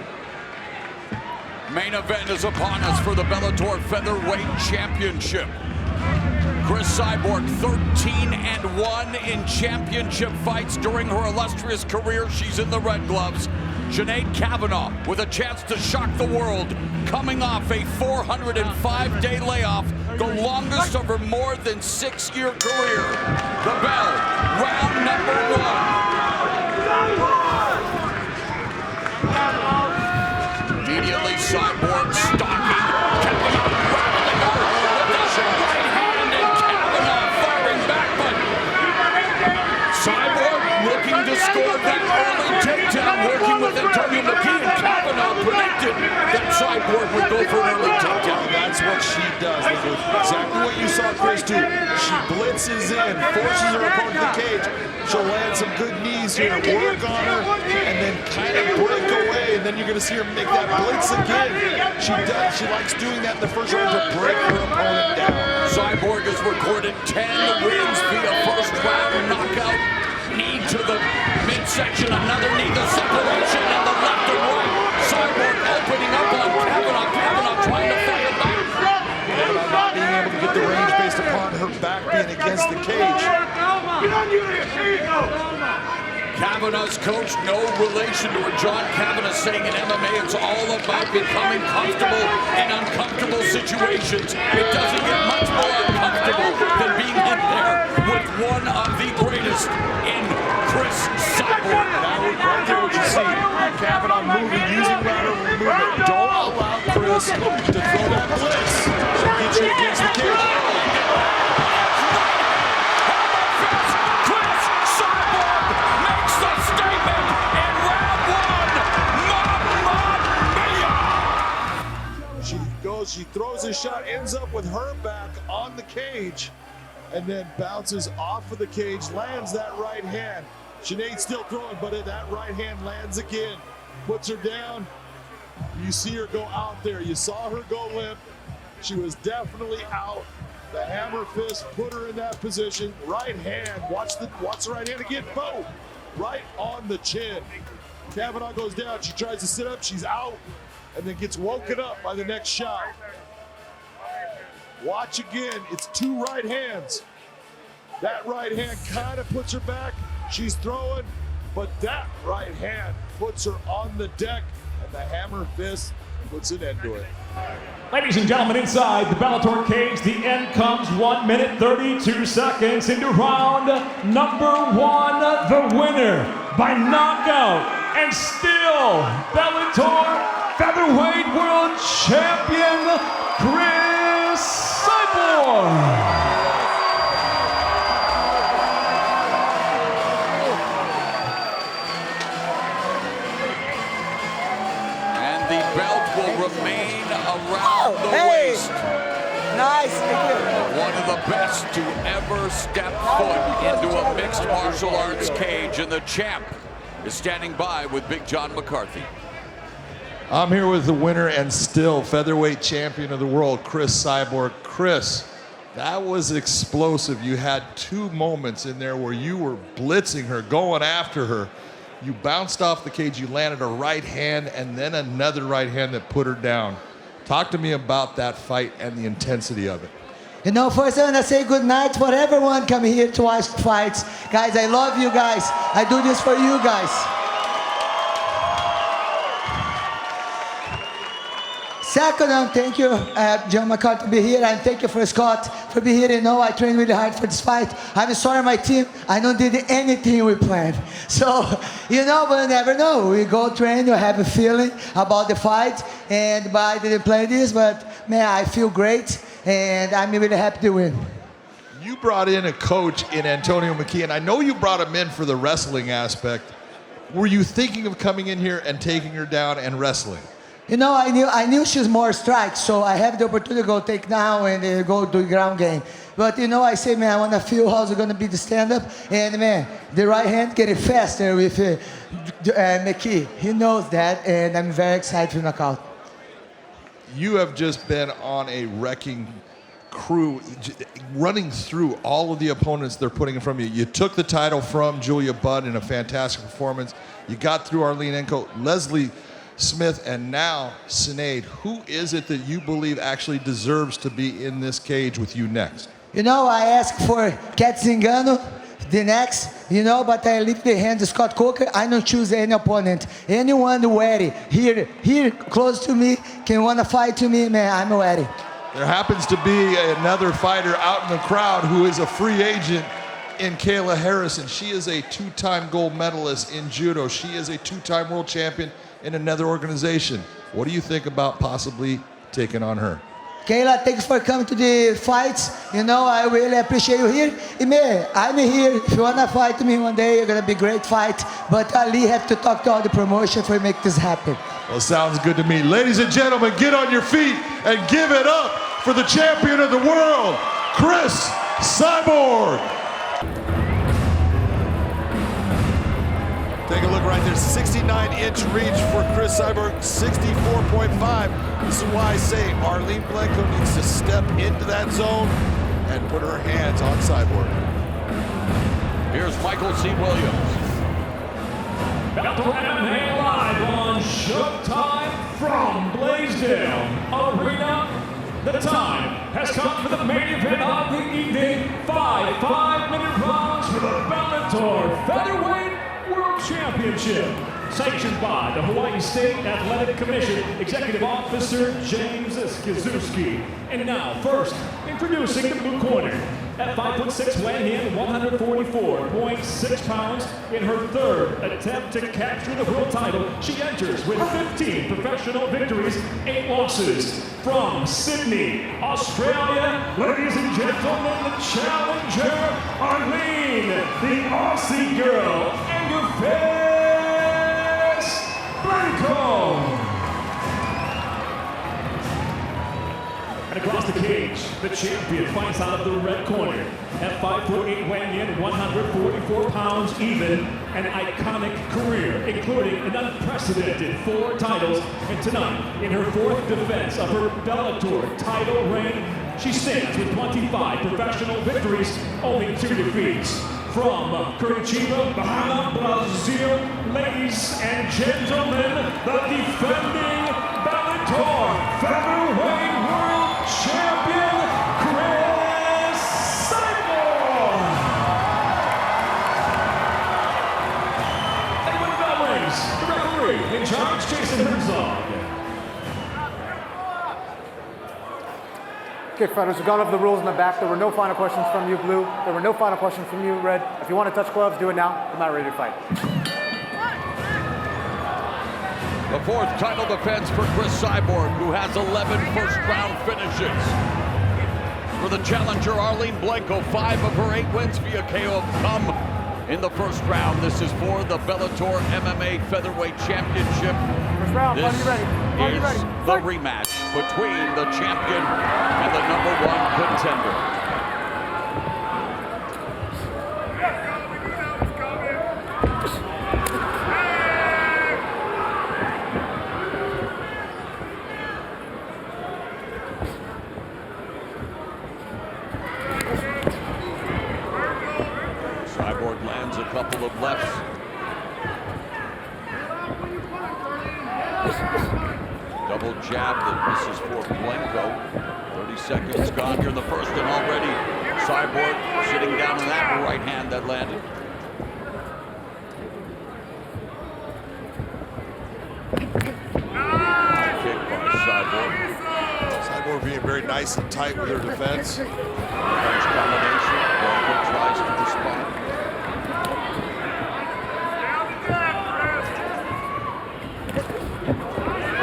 Main event is upon us for the Bellator Featherweight Championship. Cris Cyborg, 13-1 in championship fights during her illustrious career. She's in the red gloves. Sinead Kavanagh with a chance to shock the world, coming off a 405-day layoff, the longest of her more than 6-year career. The bell, round number 1. Immediately, Cyborg stalking Kavanagh, rattling her with the right hand, and Kavanagh firing back, but Cyborg looking to score that early takedown, working with Antonio McKee, and Kavanagh predicted that Cyborg would go for an early takedown. That's what she does. Exactly what you saw Cris do. She blitzes in, forces her opponent to the cage. She'll land some good knees here, work on her, and then kind of break away, and then you're going to see her make that blitz again. She does. She likes doing that in the first round to break her opponent down. Cyborg has recorded 10 wins via first round knockout. Knee to the midsection, another knee, the separation, and the left and right. Cyborg opening up on Kavanagh. Kavanagh trying to fight it back. Kavanagh not being able to get the range based upon her back being against the cage. Kavanagh's coach, no relation to her. John Kavanagh saying in MMA it's all about becoming comfortable in uncomfortable situations. It doesn't get much more uncomfortable than being in there with one of the greatest in Cris Cyborg. That was right there what you see. Kavanagh moving, using lateral movement. Don't allow Cris to throw that blitz. She'll get you against the cage. She throws a shot, ends up with her back on the cage, and then bounces off of the cage, lands that right hand. Sinead still throwing, but that right hand lands again, puts her down. You see her go out there. You saw her go limp. She was definitely out. The hammer fist put her in that position. Right hand, watch the right hand again, boom, right on the chin. Kavanagh goes down, she tries to sit up, she's out, and then gets woken up by the next shot. Watch again, it's 2 right hands. That right hand kind of puts her back. She's throwing, but that right hand puts her on the deck, and the hammer fist puts an end to it. Ladies and gentlemen, inside the Bellator cage, the end comes 1 minute 32 seconds into round number 1. The winner by knockout, and still Bellator featherweight world champion, Cris Cyborg. Will remain around the waist. Nice, thank you. One of the best to ever step foot into a mixed martial arts cage, and the champ is standing by with Big John McCarthy. I'm here with the winner and still featherweight champion of the world, Cris Cyborg. Cris, that was explosive. You had 2 moments in there where you were blitzing her, going after her. You bounced off the cage, you landed a right hand and then another right hand that put her down. Talk to me about that fight and the intensity of it. You know, first I want to say good night for everyone coming here to watch the fights. Guys, I love you guys. I do this for you guys. Second, thank you, John McCart, to be here, and thank you for Scott for being here. You know, I trained really hard for this fight. I'm sorry, my team, I don't did anything we planned. So, you know, but you never know. We go train, you have a feeling about the fight, and but I didn't play this, but man, I feel great, and I'm really happy to win. You brought in a coach in Antonio McKee, and I know you brought him in for the wrestling aspect. Were you thinking of coming in here and taking her down and wrestling? You know, I knew she's more strikes, so I have the opportunity to go take down and go do ground game. But you know, I say, man, I want to feel how's it going to be the stand-up. And man, the right hand getting faster with McKee. He knows that, and I'm very excited for knockout. You have just been on a wrecking crew, running through all of the opponents they're putting in front of you. You took the title from Julia Budd in a fantastic performance. You got through Arlene, Leslie Smith, and now Sinead. Who is it that you believe actually deserves to be in this cage with you next? You know, I asked for ZIngano, the next, you know, but I leave the hand to Scott Coker. I don't choose any opponent. Anyone ready, here, close to me, can want to fight to me, man, I'm ready. There happens to be another fighter out in the crowd who is a free agent in Kayla Harrison. She is a two-time gold medalist in judo. She is a two-time world champion in another organization. What do you think about possibly taking on her? Kayla, thanks for coming to the fights. You know, I really appreciate you here. I'm here. If you want to fight me one day, you're going to be a great fight. But Ali have to talk to all the promotion for make this happen. Well, sounds good to me. Ladies and gentlemen, get on your feet and give it up for the champion of the world, Cris Cyborg. Take a look right there, 69-inch reach for Cris Cyborg, 64.5. This is why I say Arlene Blencowe needs to step into that zone and put her hands on Cyborg. Here's Michael C. Williams. Bellator MMA live on Showtime from Blaisdell Arena. The time has come for the main event of the evening. 5 5-minute rounds for the Bellator Featherweight World Championship. Sanctioned by the Hawaii State Athletic Commission Executive Officer James Skizuski. And now, first, introducing the blue corner. At 5'6", weighing in 144.6 pounds, in her third attempt to capture the world title, she enters with 15 professional victories, 8 losses. From Sydney, Australia, ladies and gentlemen, the challenger, Arlene, the Aussie girl, and your face, Blencowe. And across the cage, the champion fights out of the red corner. At 5'8", weighing in 144 pounds even, an iconic career, including an unprecedented 4 titles. And tonight, in her 4th defense of her Bellator title reign, she stands with 25 professional victories, only 2 defeats. From Curitiba, Bahia, Brazil, ladies and gentlemen, the defending Bellator Featherweight World Champion, Cris Cyborg! And when the bell rings, the referee in charge, Jason Herzog. Okay, fighters, we've gone over the rules in the back. There were no final questions from you, blue. There were no final questions from you, red. If you want to touch gloves, do it now. I'm not ready to fight. The 4th title defense for Cris Cyborg, who has 11 first-round finishes. For the challenger, Arlene Blencowe, 5 of her 8 wins via KO have come in the first round. This is for the Bellator MMA Featherweight Championship. First round, this ready. is the rematch between the champion and the #1 contender. Cyborg lands a couple of lefts. powerful jab that misses for Blencowe. 30 seconds gone here in the first, and already Cyborg sitting down on that right hand that landed. Kick by Cyborg. Cyborg being very nice and tight with her defense. Punch combination. Blencowe tries to respond.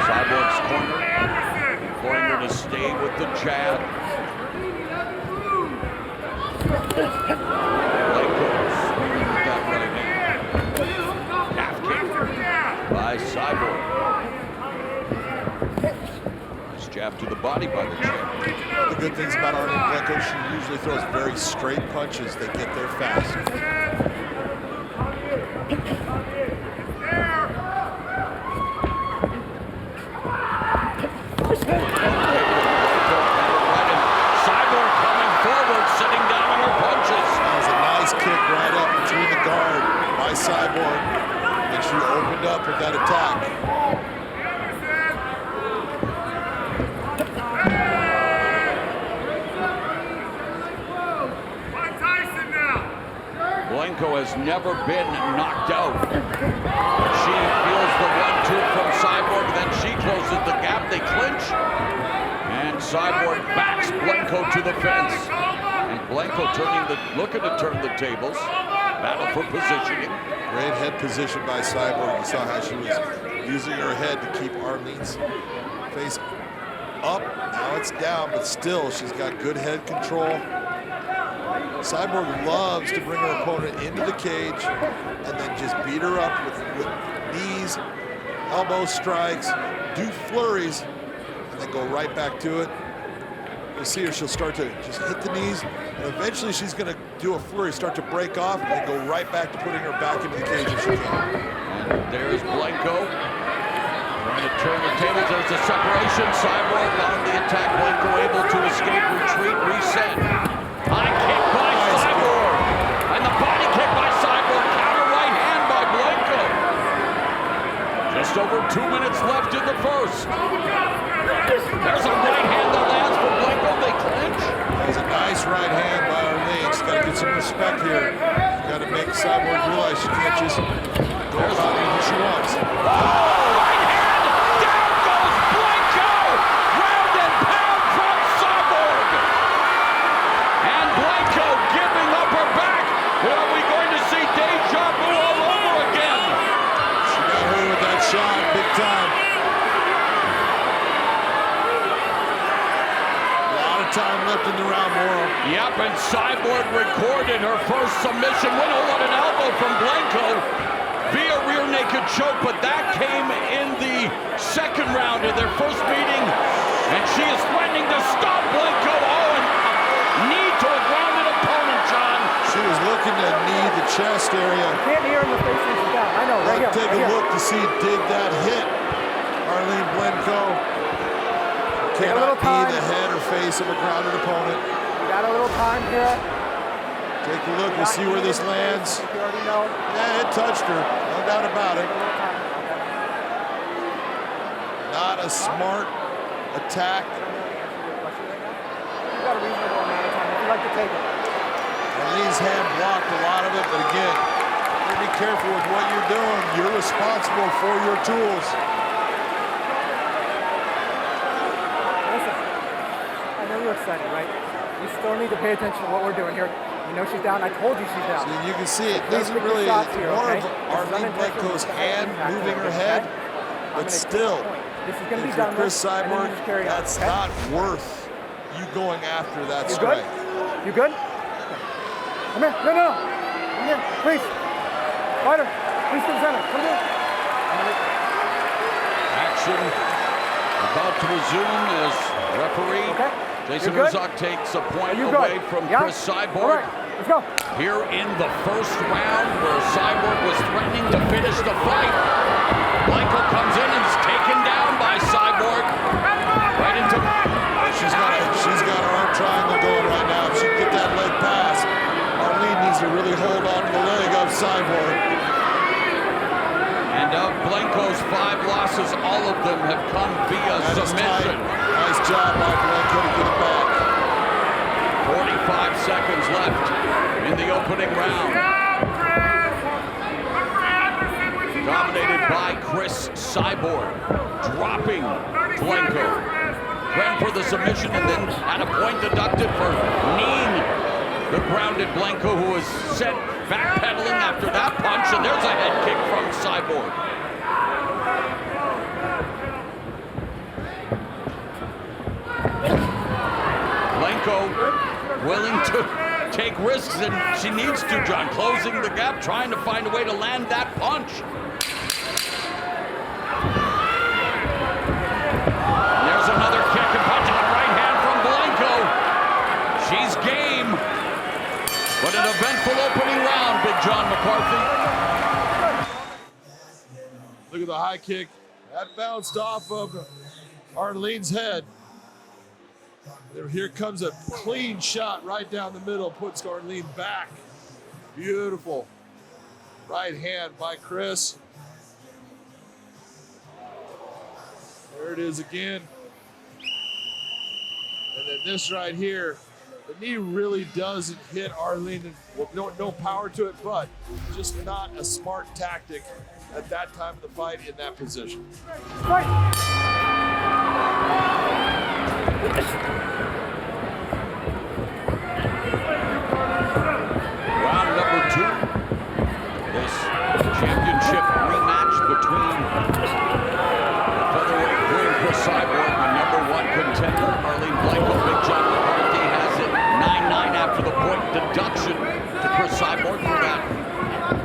Cyborg's corner, imploring her to stay with the jab. Blencowe swinging with that right hand. Half kick by Cyborg. Nice jab to the body by the champ. One of the good things about Arlene Blencowe, she usually throws very straight punches that get there fast. Cyborg coming forward, sitting down on her punches. That was a nice kick right up between the guard by Cyborg. And she opened up with that attack. Blencowe has never been knocked out. She feels the 1-2 from Cyborg, then she closes the gap, they clinch. And Cyborg backs Blencowe to the fence. And Blencowe looking to turn the tables. Battle for positioning. Great head position by Cyborg. You saw how she was using her head to keep Arlene's face up. Now it's down, but still she's got good head control. Cyborg loves to bring her opponent into the cage and then just beat her up with knees, elbow strikes, do flurries, and then go right back to it. You'll see her, she'll start to just hit the knees, and eventually she's gonna do a flurry, start to break off, and then go right back to putting her back into the cage if she can. And there's Blencowe trying to turn the tables. There's a separation. Cyborg on the attack. Blencowe able to escape, retreat, reset. High kick by Cyborg. And the body kick by Cyborg. Counter right hand by Blencowe. Just over 2 minutes left in the first. There's a right hand that lands for Blencowe. They clinch. That was a nice right hand by Arlene. She's got to get some respect here. She's got to make Cyborg realize she can't just go about it who she wants. Oh, right hand! Down goes Blencowe! Round and pound from Cyborg! And Blencowe giving up her back. Are we going to see deja vu all over again? She got her with that shot big time. A lot of time left in the round, Morrow. Yep, and Cyborg recorded her first submission win. Oh, what an elbow from Blencowe via rear naked choke, but that came in the second round of their first meeting, and she is threatening to stop Blencowe. Oh, and a knee to a grounded opponent, John. She was looking to knee the chest area. You can't hear him the face when she's down. I know, right here. Take a look to see, did that hit Arlene Blencowe? Cannot knee the head or face of a grounded opponent. You got a little time here. Take a look, we'll see where this lands. You already know. Yeah, it touched her, no doubt about it. Not a smart attack. You got a reasonable amount of time if you'd like to take it. Arlene's hand blocked a lot of it, but again, you gotta be careful with what you're doing. You're responsible for your tools. Listen, I know you're excited, right? You still need to pay attention to what we're doing here. You know she's down. I told you she's down. So you can see it doesn't really, it's more of Arlene Blencowe's hand moving her head, but still, this is going to be if done. you're Cris Cyborg, that's not worth you going after that strike. You good? Come here. No. Come here, please. Fighter, please to the center. Come here. Action about to resume as referee Jason Herzog takes a point away from Cris Cyborg. Let's go. Here in the first round where Cyborg was threatening to finish the fight. Blencowe comes in and is taken down by Cyborg. Right into... She's got her arm triangle going right now. If she can get that leg pass, Arlene needs to really hold on to the leg of Cyborg. And Blencowe Blencowe's 5 losses, all of them have come via submission. Nice job by Blencowe to get it back. 45 seconds left in the opening round. Dominated by Cris Cyborg, dropping Blencowe. Went for the submission and then had a point deducted for kneeing the grounded Blencowe, who was sent backpedaling after that punch, and there's a head kick from Cyborg. Blencowe willing to take risks, and she needs to, John, closing the gap, trying to find a way to land that punch. And there's another kick and punch in the right hand from Blencowe. She's game, but an eventful opening round, Big John McCarthy. Look at the high kick. That bounced off of Arlene's head. Here comes a clean shot right down the middle, puts Arlene back. Beautiful right hand by Cris. There it is again. And then this right here, the knee really doesn't hit Arlene. Well, no power to it, but just not a smart tactic at that time of the fight in that position. Round number 2. This championship rematch between featherweight queen Cris Cyborg and #1 contender Arlene Blencowe. Big John McCarthy has it 9-9 after the point deduction to Cris Cyborg for that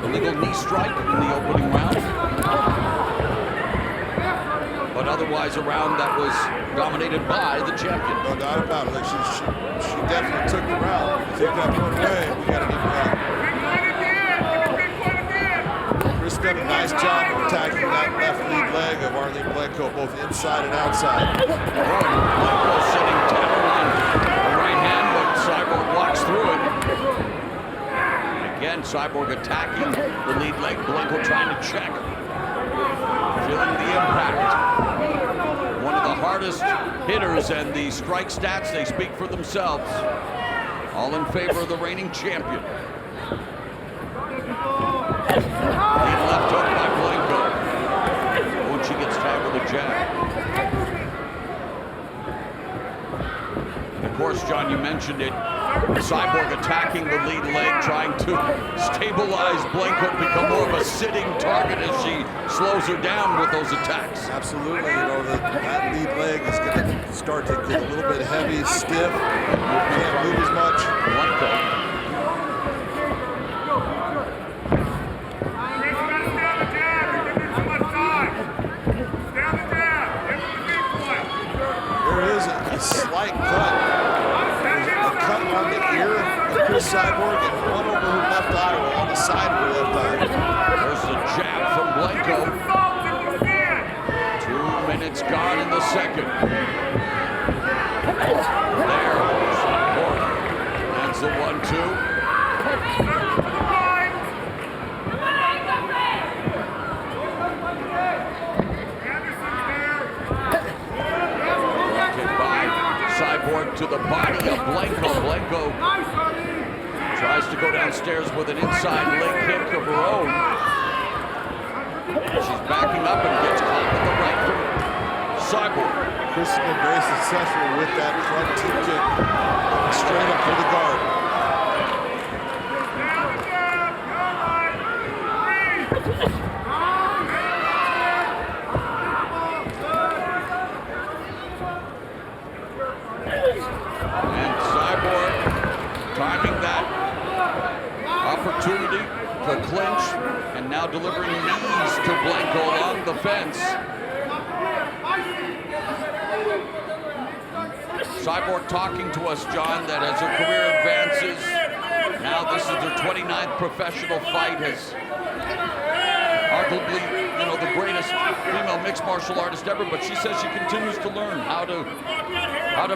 illegal knee strike in the opening round. But otherwise a round that was dominated by the champion. No doubt about it. She definitely took the round. Take that one away, we got to get back. Cris done a nice job of attacking that left lead leg of Arlene Blencowe, both inside and outside. Blencowe sitting tethering the right hand, but Cyborg walks through it. Again, Cyborg attacking the lead leg. Blencowe trying to check. Feeling the impact. One of the hardest hitters, and the strike stats, they speak for themselves. All in favor of the reigning champion. Lead left hook by Blencowe. When she gets tagged with a jab. Of course, John, you mentioned it. Cyborg attacking the lead leg, trying to stabilize Blencowe, become more of a sitting target as she slows her down with those attacks. Absolutely, you know, that lead leg is going to start to get a little bit heavy, stiff, can't move as much. Blencowe. There is a slight cut. Cut on the ear of Cris Cyborg and one over her left eye, or on the side of her left eye. There's a jab from Blencowe. 2 minutes gone in the second. There, Cyborg lands the 1-2. Cyborg to the body of Blencowe. Blencowe tries to go downstairs with an inside leg kick of her own. She's backing up and gets caught with the right from Cyborg. Cris has been very successful with that front tip kick, straight up for the guard. Timing that opportunity to clinch, and now delivering knees to Blencowe along the fence. Cyborg talking to us, John, that as her career advances, now this is her 29th professional fight, has arguably, you know, the greatest female mixed martial artist ever, but she says she continues to learn how to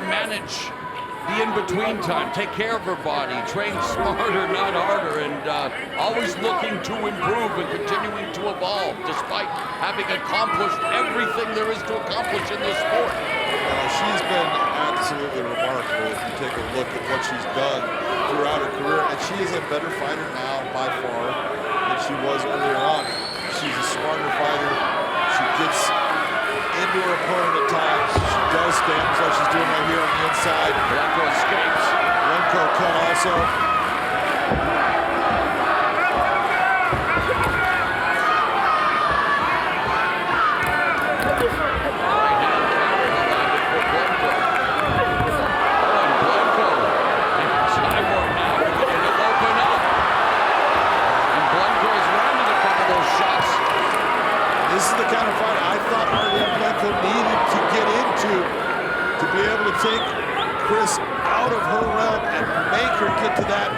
manage the in-between time, take care of her body, train smarter, not harder, and always looking to improve and continuing to evolve despite having accomplished everything there is to accomplish in this sport. She's been absolutely remarkable if you take a look at what she's done throughout her career, and she is a better fighter now by far than she was earlier on. She's a smarter fighter. She gets into her opponent at times. She does stamps like she's doing right here on the inside. Blencowe escapes. Blencowe cut also. This is the kind of fight I thought Arlene Blencowe needed to get into to be able to take Cris out of her realm and make her get to that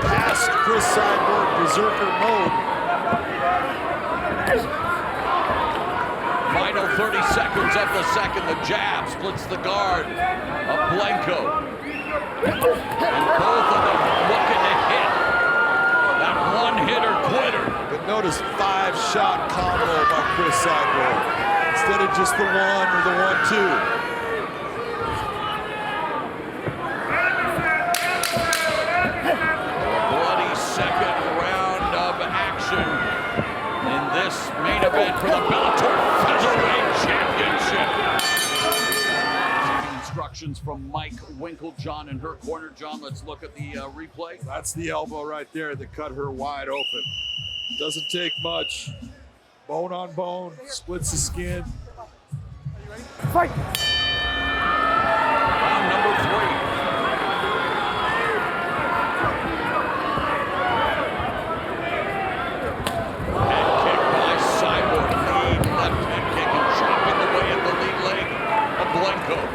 past Cris Cyborg berserker mode. Final 30 seconds of the second. The jab splits the guard of Blencowe. And both of them looking to hit that one-hitter quitter. But notice 5-shot combo by Cris Cyborg instead of just the 1 or the 1-2. Bloody second round of action in this main event for the Bellator Featherweight Championship. Instructions from Mike Winklejohn in her corner. John, let's look at the replay. That's the elbow right there that cut her wide open. Doesn't take much. Bone on bone, splits the skin. Fight! Round number 3. Head kick by Cyborg. Lead left head kick and chopping away at the lead leg of Blencowe.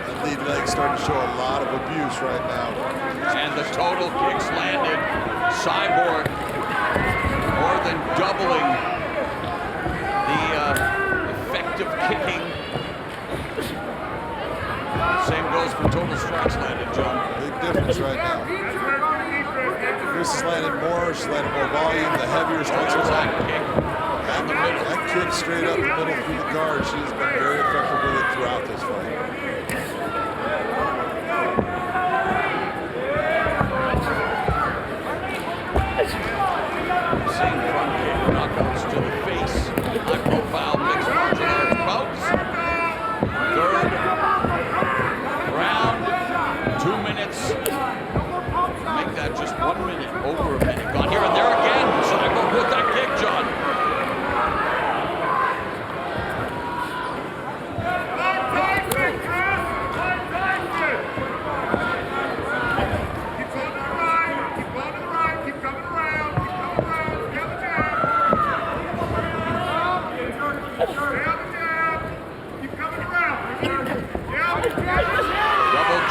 That lead leg starting to show a lot of abuse right now. And the total kicks landed. Cyborg more than doubling the effective kicking. Same goes for total strikes landed, John. Big difference right now. Cris is landing more, she's landing more volume, the heavier strikes are that kick down the middle. That kick straight up the middle through the guard. She has been very effective with it throughout this fight. Same front kick, knockouts to the face. High-profile mixed martial arts bouts. Third round, 2 minutes. Make that just 1 minute, over a minute. Gone here and there again. Cyborg with that kick, John.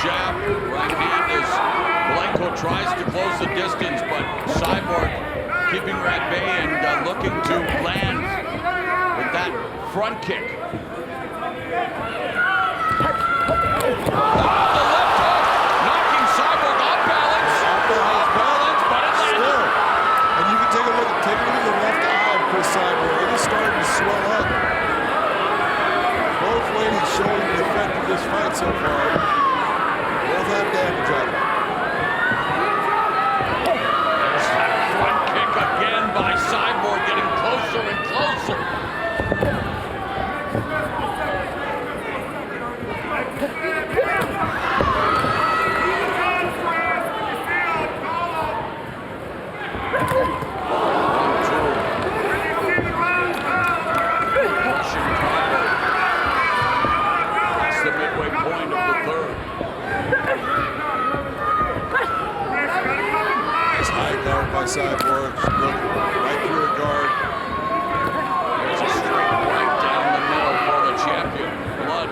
Jab, right hand as Blencowe tries to close the distance, but Cyborg keeping her at bay and looking to land with that front kick. The left hook, knocking Cyborg off balance. Off balance, but it landed. And you can take a look at the left eye of Cris Cyborg. It is starting to swell up. Both ladies showing the effect of this fight so far. Both have damage on it. There's that front kick again by Cyborg, getting closer and closer. Russian combo. That's the midway point of the third. Nice high guard by Cyborg. She's looking right through her guard. There's a straight right down the middle for the champion. Blood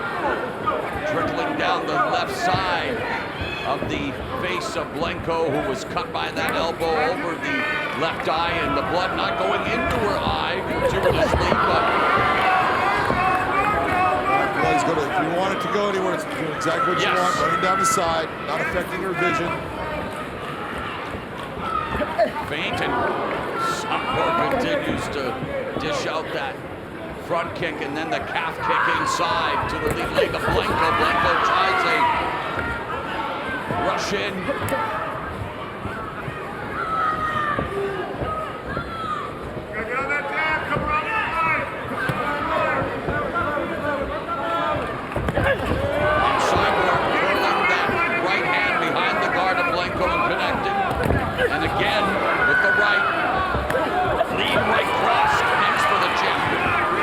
trickling down the left side of the face of Blencowe, who was cut by that elbow over the left eye, and the blood not going into her eye gratuitously, but is going to, if you want it to go anywhere, it's doing exactly what you want, running down the side, not affecting her vision. Feint, and Cyborg continues to dish out that front kick and then the calf kick inside to the lead leg of Blencowe. Blencowe tries a rush in. And again, with the right, lead right cross connects for the champion.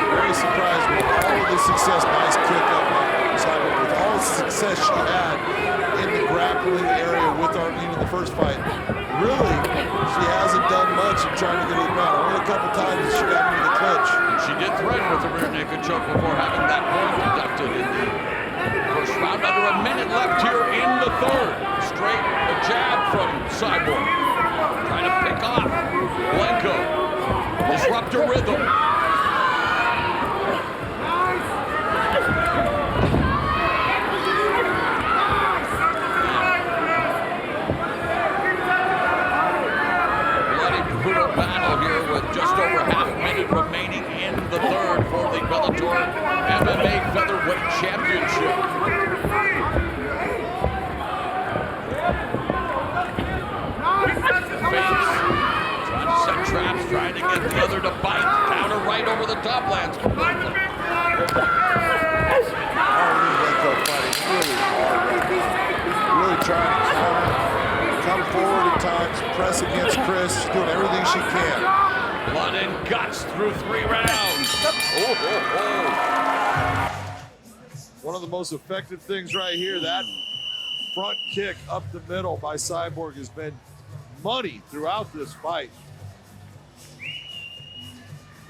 Very surprised with all of the success. Nice kick up on Cyborg. With all the success she had in the grappling area with Arlene in the first fight, really, she hasn't done much in trying to get to the ground. Only a couple times she got into the clinch. And she did threaten with a rear naked choke before having that point deducted in the first round. Under a minute left here in the third. Straight a jab from Cyborg. Trying to pick off Blencowe. Disrupt her rhythm. Bloody brutal battle here with just over half a minute remaining in the third for the Bellator MMA Featherweight Championship. Trying to set traps, trying to get the other to bite. Counter right over the top lands. Arlene Blencowe fighting really hard right now. Really trying to counter, come forward at times, press against Cris. She's doing everything she can. Blood and guts through 3 rounds. One of the most effective things right here, that front kick up the middle by Cyborg has been money throughout this fight.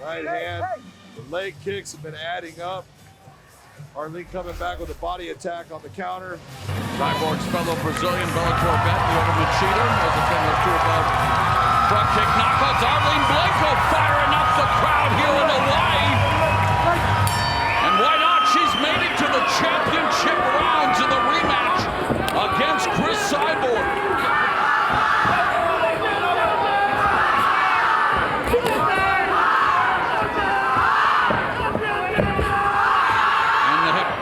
Right hand, the leg kicks have been adding up. Arlene coming back with a body attack on the counter. Cyborg's fellow Brazilian Bellator vet, the ultimate cheater, has a thing or two about front kick knockouts. Arlene Blencowe firing up the crowd here in Hawaii. And why not? She's made it to the championship rounds in the rematch against Cris Cyborg.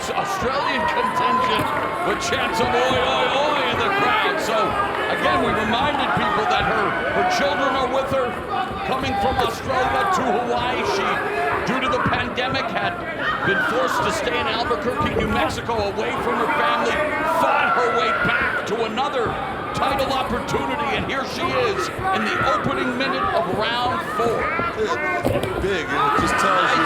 Australian contingent with chants of oi, oi, oi in the crowd. So, again, we reminded people that her children are with her. Coming from Australia to Hawaii, she, due to the pandemic, had been forced to stay in Albuquerque, New Mexico, away from her family, fought her way back to another title opportunity, and here she is in the opening minute of round 4. Big, and it just tells you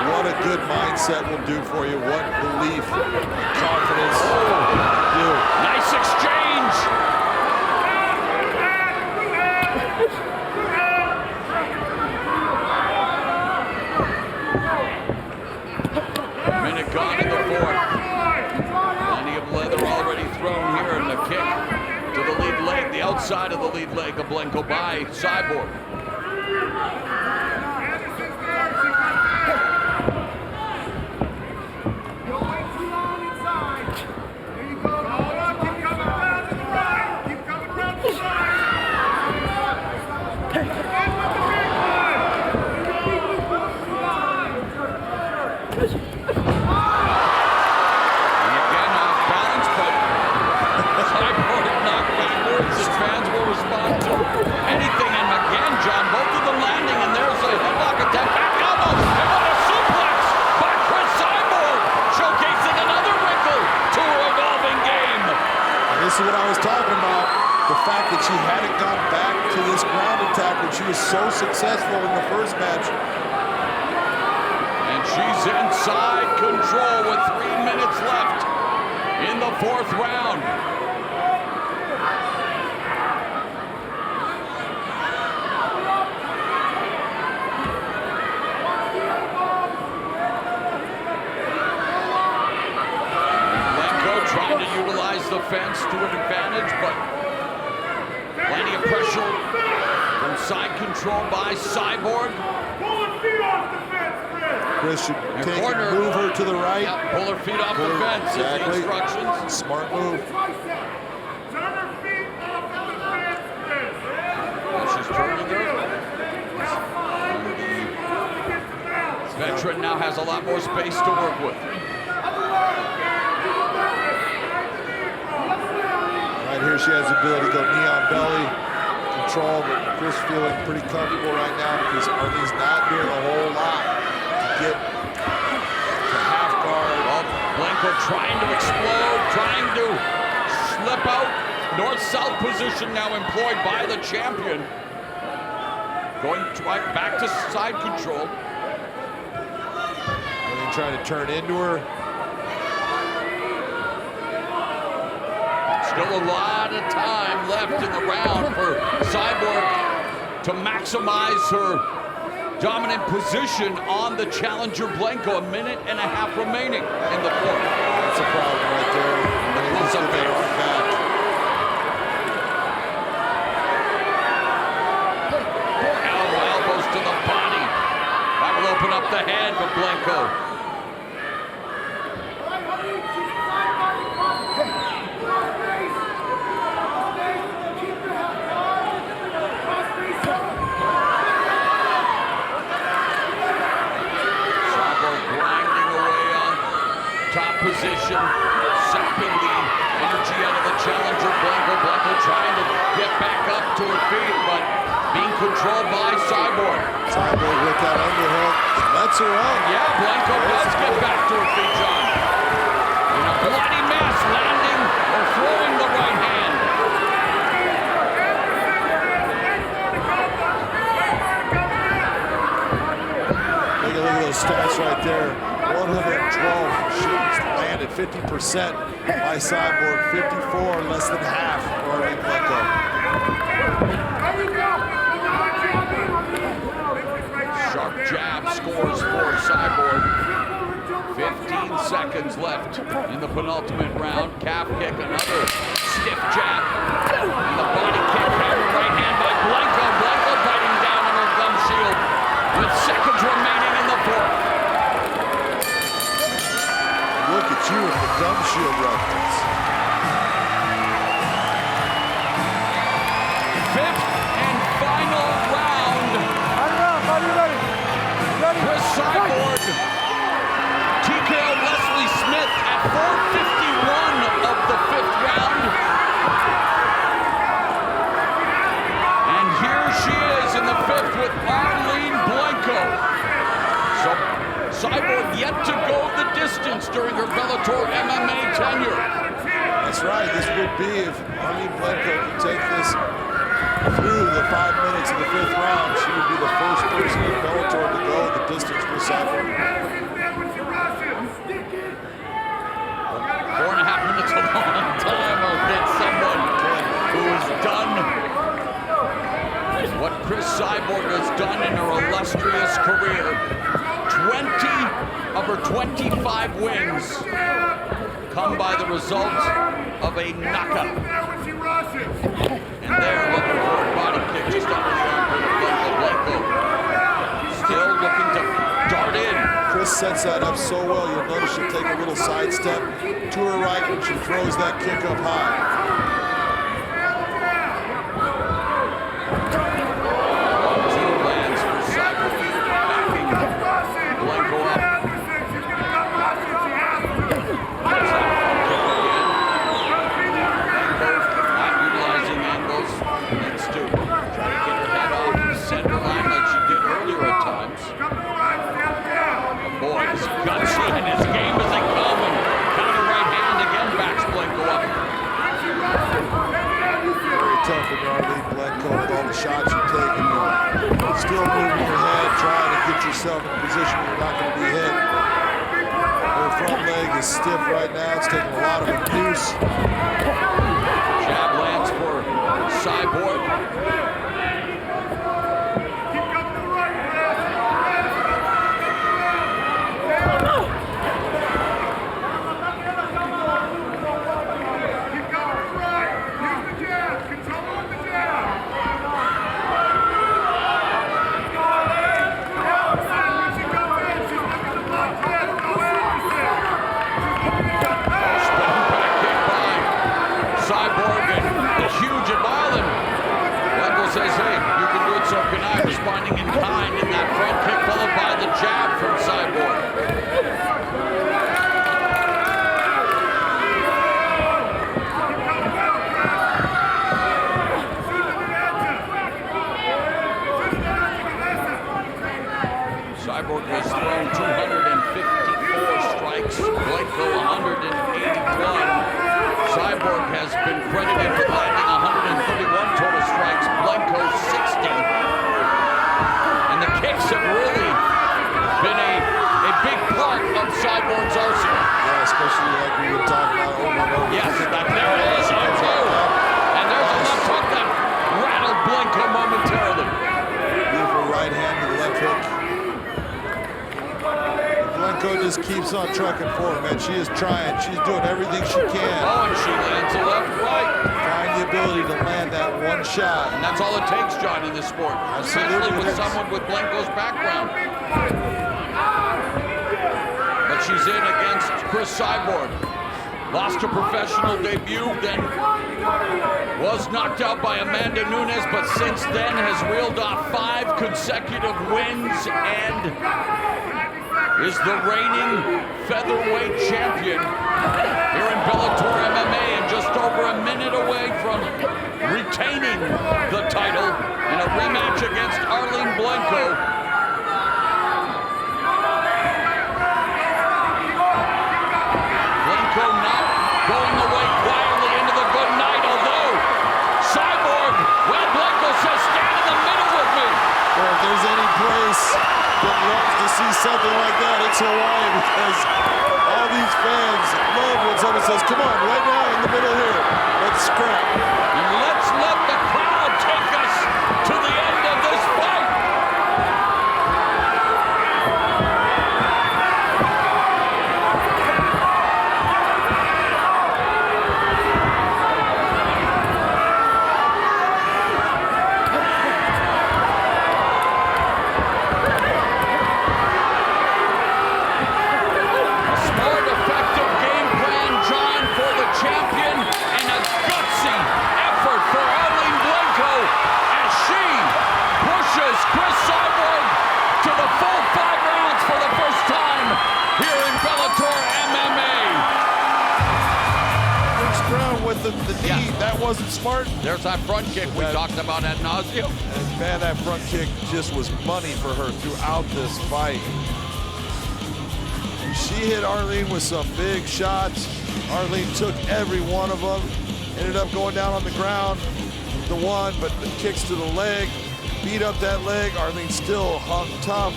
what a good mindset will do for you, what belief, confidence do. Nice exchange. Minute gone in the 4th. Plenty of leather already thrown here, and the kick to the lead leg, the outside of the lead leg of Blencowe by Cyborg. This is what I was talking about. The fact that she hadn't gone back to this ground attack when she was so successful in the first match. And she's inside control with 3 minutes left in the 4th round. Trying to utilize the fence to an advantage, but plenty of pressure from side control by Cyborg. Cris should take and move her to the right. Yep, pull her feet off the fence. Exactly. Is the instructions. Smart move. She's turning her. The veteran now has a lot more space to work with. Right here, she has the ability to go knee on belly, control, but Cris feeling pretty comfortable right now because Arlene's not doing a whole lot to get to half guard. Well, Blencowe trying to explode, trying to slip out. North-south position now employed by the champion. Going right back to side control. Arlene trying to turn into her. Still a lot of time left in the round for Cyborg to maximize her dominant position on the challenger Blencowe. 1.5 minutes remaining in the fourth. That's a problem right there. The close-up there. Elbows to the body. That will open up the head for Blencowe. Position, sapping the energy out of the challenger Blencowe. Blencowe trying to get back up to her feet, but being controlled by Cyborg. Cyborg with that underhook. That's her up. Yeah, Blencowe does get back to her feet, John. In a bloody mess, landing or throwing the right hand. Take a look at those stats right there. 112 shoots landed, 50% by Cyborg, 54, less than half for Arlene Blencowe. Sharp jab scores for Cyborg. 15 seconds left in the penultimate round. Calf kick, another stiff jab. And the body kick, hammer right hand by Blencowe. Blencowe biting down on her gum shield with seconds remaining in the fourth. Look at you with the gum shield reference. Fifth and final round. Are you ready? Cris Cyborg, TKO Leslie Smith at 4:51 of the fifth round. And here she is in the fifth with Arlene Blencowe. So Cyborg yet to go the distance during her Bellator MMA tenure. That's right. This would be if Arlene Blencowe could take this through the 5 minutes of the fifth round, she would be the first person in Bellator to go the distance for Cyborg. 4.5 minutes a long time against someone who has done what Cris Cyborg has done in her illustrious career. 20 of her 25 wins come by the result of a knockout. And there, looking for a body kick just under the armpit of Blencowe. Still looking to dart in. Cris sets that up so well. You'll notice she'll take a little side step to her right when she throws that kick up high. Shots you're taking, you're still moving your head, trying to get yourself in a position where you're not going to be hit. Her front leg is stiff right now. It's taking a lot of abuse. Jab lands for Cyborg. Cyborg has thrown 254 strikes, Blencowe 181. Cyborg has been credited with landing 131 total strikes, Blencowe 60. And the kicks have really been a big part of Cyborg's arsenal. Yeah, especially like we were talking about over and over. Yes, there it is, and there's a left hook that rattled Blencowe momentarily. Beautiful right hand to the left hook. Blencowe just keeps on trucking forward, man. She is trying. She's doing everything she can. Oh, and she lands a left right. Find the ability to land that one shot. And that's all it takes, John, in this sport. Especially with someone with Blencowe's background. But she's in against Cris Cyborg. Lost her professional debut, then was knocked out by Amanda Nunes, but since then has reeled off 5 consecutive wins and is the reigning featherweight champion here in Bellator MMA, and just over a minute away from retaining the title in a rematch against Arlene Blencowe. Blencowe not going away quietly into the good night, although Cyborg, well, Blencowe says, stand in the middle with me. Well, if there's any place that loves to see something like that, it's Hawaii, because all these fans love when someone says, come on, right now in the middle here, let's scrap. And let's let the crowd take us to the end of this fight. Cris Cyborg to the full 5 rounds for the first time here in Bellator MMA. First round with the knee, that wasn't smart. There's that front kick we talked about ad nauseum. And man, that front kick just was money for her throughout this fight. She hit Arlene with some big shots. Arlene took every one of them. Ended up going down on the ground, the one, but the kicks to the leg. Beat up that leg. Arlene still hung tough.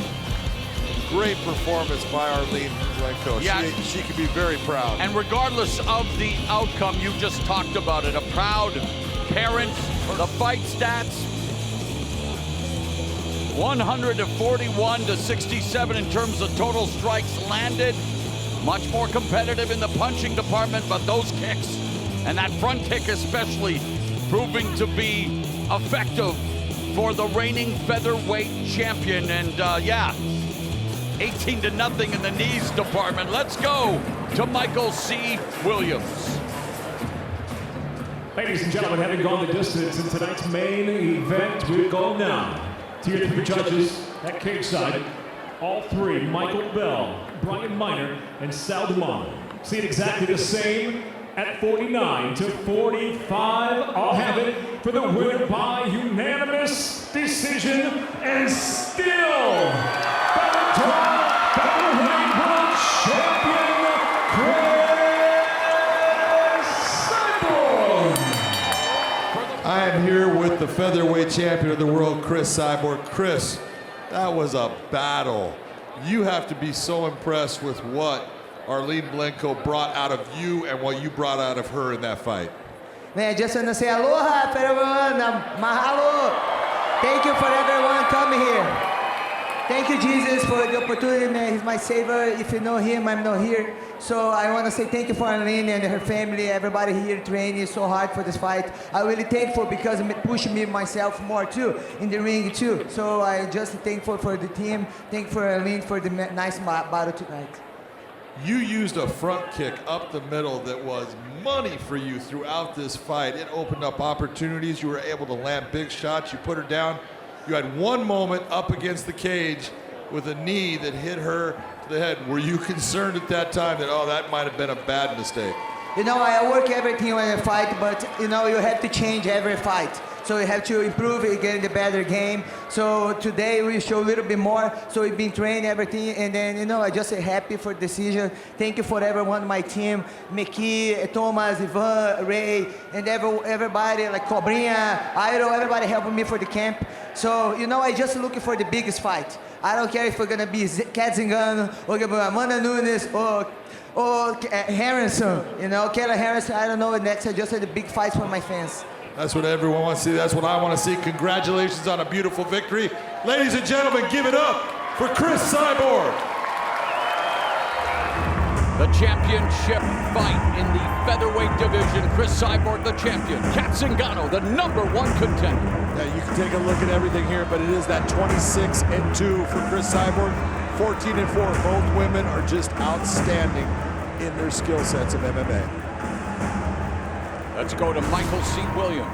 Great performance by Arlene Blencowe. Yeah. She can be very proud. And regardless of the outcome, you just talked about it. A proud parent. The fight stats, 141 to 67 in terms of total strikes landed. Much more competitive in the punching department, but those kicks, and that front kick especially, proving to be effective for the reigning featherweight champion. And yeah, 18-0 in the knees department. Let's go to Michael C. Williams. Ladies and gentlemen, having gone the distance in tonight's main event, we go now to your 3 judges at Kingside. All 3, Michael Bell, Brian Miner, and Sal Dumont. See it exactly the same at 49 to 45. I'll have it for the winner by unanimous decision, and still Bellator Featherweight World Champion Cris Cyborg. I am here with the featherweight champion of the world, Cris Cyborg. Cris, that was a battle. You have to be so impressed with what Arlene Blencowe brought out of you and what you brought out of her in that fight. Man, I just want to say aloha for everyone. Mahalo. Thank you for everyone coming here. Thank you, Jesus, for the opportunity, man. He's my savior. If you know him, I'm not here. So I want to say thank you for Arlene and her family, everybody here training so hard for this fight. I'm really thankful because it pushed me myself more too, in the ring too. So I'm just thankful for the team. Thank you for Arlene for the nice battle tonight. You used a front kick up the middle that was money for you throughout this fight. It opened up opportunities. You were able to land big shots. You put her down. You had one moment up against the cage with a knee that hit her to the head. Were you concerned at that time that, oh, that might have been a bad mistake? You know, I work everything when I fight, but, you know, you have to change every fight. so we have to improve and get in the better game. So today we show a little bit more, so we've been training everything, and then, you know, I just happy for the decision. Thank you for everyone on my team, Miki, Thomas, Ivan, Ray, and everybody, like Cobrinha, Iro, everybody helping me for the camp. So, you know, I just looking for the biggest fight. I don't care if we're gonna be Cat ZIngano, or Amanda Nunes, or Harrison, you know, Kayla Harrison, I don't know, next I just had the big fights for my fans. That's what everyone wants to see. That's what I want to see. Congratulations on a beautiful victory. Ladies and gentlemen, give it up for Cris Cyborg. The championship fight in the featherweight division. Cris Cyborg, the champion. Cat ZIngano, the #1 contender. Yeah, you can take a look at everything here, but it is that 26-2 for Cris Cyborg. 14-4. Both women are just outstanding in their skill sets of MMA. Let's go to Michael C. Williams.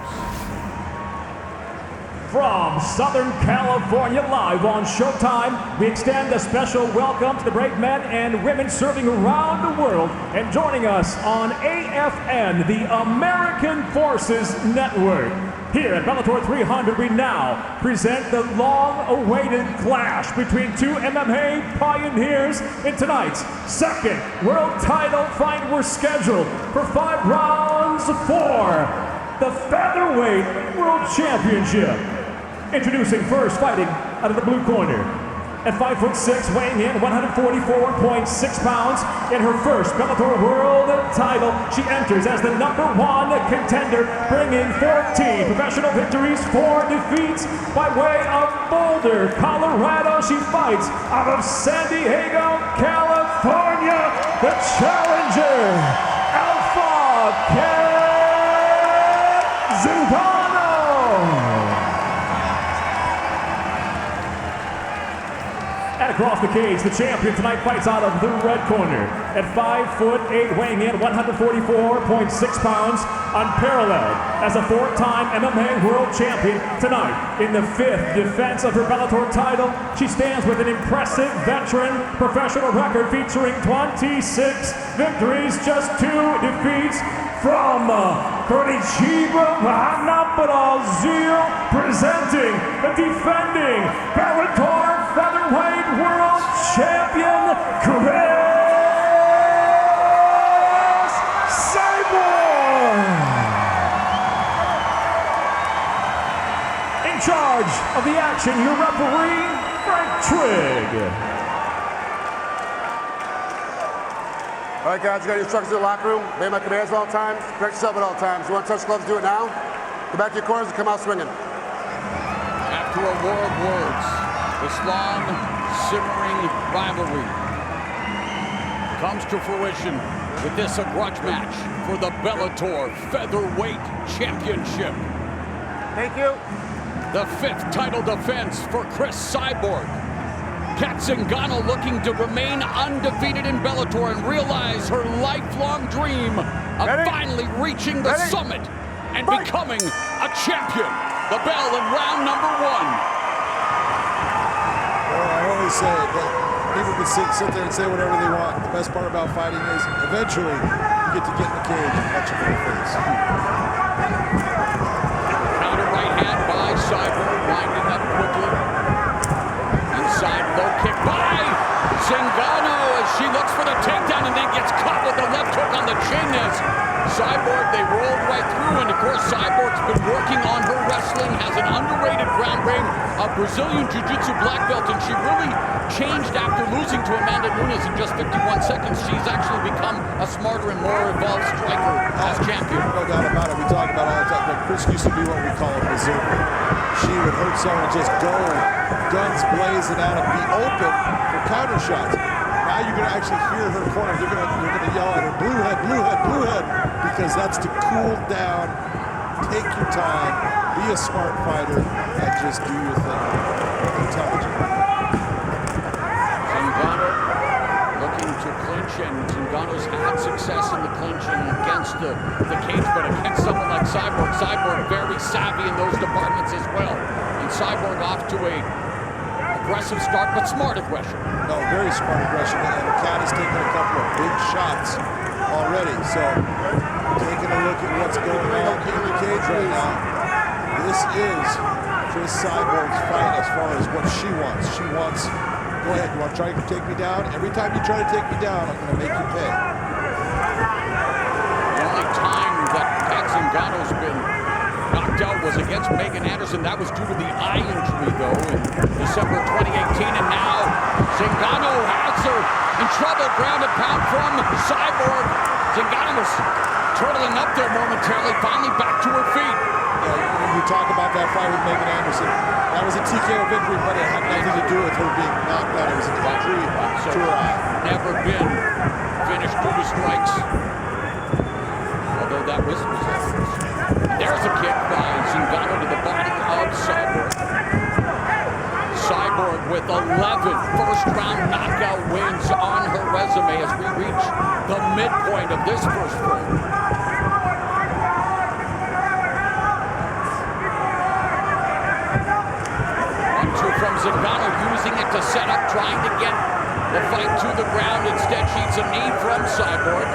From Southern California, live on Showtime, we extend a special welcome to the brave men and women serving around the world and joining us on AFN, the American Forces Network. Here at Bellator 300, we now present the long-awaited clash between two MMA pioneers in tonight's second world title fight. We're scheduled for 5 rounds for the Featherweight World Championship. Introducing first, fighting out of the blue corner. At 5'6", weighing in 144.6 pounds, in her first Bellator World title, she enters as the #1 contender, bringing 14 professional victories, 4 defeats. By way of Boulder, Colorado, she fights out of San Diego, California, the challenger, Alpha Cat ZIngano. And across the cage, the champion tonight fights out of the red corner. At 5'8", weighing in 144.6 pounds, unparalleled as a 4-time MMA world champion. Tonight, in the 5th defense of her Bellator title, she stands with an impressive veteran professional record featuring 26 victories, just 2 defeats. From Curitiba, Brazil, presenting the defending Bellator Featherweight World Champion, Cris Cyborg. In charge of the action, your referee, Frank Trigg. All right, guys, you got your instructions in the locker room. Obey my commands at all times. Correct yourself at all times. You want to touch gloves, do it now. Go back to your corners and come out swinging. After a war of words, this long, simmering rivalry comes to fruition with this a grudge match for the Bellator Featherweight Championship. Thank you. The 5th title defense for Cris Cyborg. Cat ZIngano looking to remain undefeated in Bellator and realize her lifelong dream of finally reaching the summit and becoming a champion. The bell in round #1. Well, I always say that people can sit there and say whatever they want. The best part about fighting is eventually you get to get in the cage and punch him in the face. Counter right hand by Cyborg, winding up quickly. Inside low kick by ZIngano as she looks for the takedown and then gets caught with the left hook on the chin as Cyborg, they rolled right through, and of course Cyborg's been working on her wrestling, has an underrated ground game, a Brazilian Jiu-Jitsu black belt, and she really changed after losing to Amanda Nunes in just 51 seconds. She's actually become a smarter and more evolved striker as champion. No doubt about it. We talk about it all the time, but Cris used to be what we call a berserker. She would hurt someone, just go guns blazing out and be open for counter shots. Now you're going to actually hear her corner. They're going to yell at her, blue head, blue head, blue head, because that's to cool down, take your time, be a smart fighter, and just do your thing intelligently. ZIngano looking to clinch, and ZIngano's had success in the clinching against the cage, but against someone like Cyborg, Cyborg very savvy in those departments as well. And Cyborg off to a aggressive start, but smart aggression. No, very smart aggression, and Cat has taken a couple of big shots already. So, taking a look at what's going on in the cage right now, This is Cris Cyborg's fight as far as what she wants. She wants, go ahead, you want to try to take me down? Every time you try to take me down, I'm going to make you pay. The only time that ZIngano's been knocked out was against Megan Anderson. That was due to the eye injury, though, in December 2018. And now ZIngano has her in trouble. Ground and pound from Cyborg. ZIngano was turtling up there momentarily, finally back to her feet. Yeah, you talk about that fight with Megan Anderson. That was a TKO victory, but it had nothing to do with her being knocked out. It was an injury to her eye. Never been finished due to strikes. Although that was... There's a kick by ZIngano to the body of Cyborg. Cyborg with 11 first-round knockout wins on her resume as we reach the midpoint of this first frame. From ZIngano, using it to set up, trying to get the fight to the ground. Instead, she's a knee from Cyborg.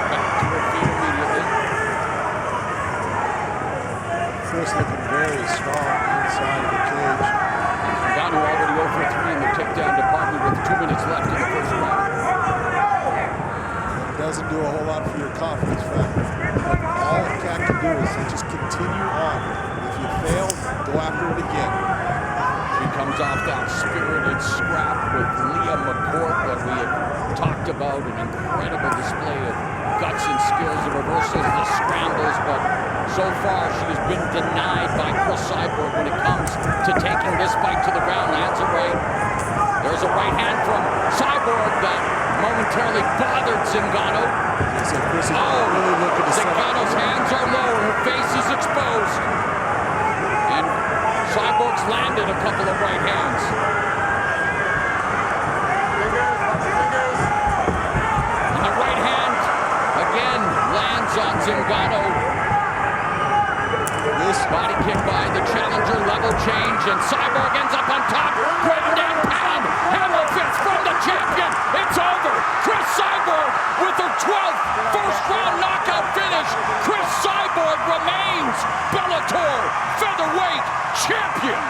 Back to her feet immediately. Cris looking very strong inside of the cage. ZIngano already over 3 in the takedown department with 2 minutes left in the first round. Doesn't do a whole lot for your confidence factor. But all a cat can do is just continue on. If you fail, go after it again. She comes off that spirited scrap with Leah McCourt that we had talked about, an incredible display of guts and skills, the reversals, the scrambles, but so far she has been denied by Cris Cyborg when it comes to taking this fight to the ground. Lands a right. There's a right hand from Cyborg that momentarily bothered ZIngano. ZIngano's hands are low, her face is exposed. And Cyborg's landed a couple of right hands. And the right hand, again, lands on ZIngano. This body kick by the challenger, level change, and Cyborg ends up on top. Ground and pound, hammer fist from the champion. It's over. Cris Cyborg with her 12th first-round knockout finish. Cris Cyborg remains Bellator featherweight champion.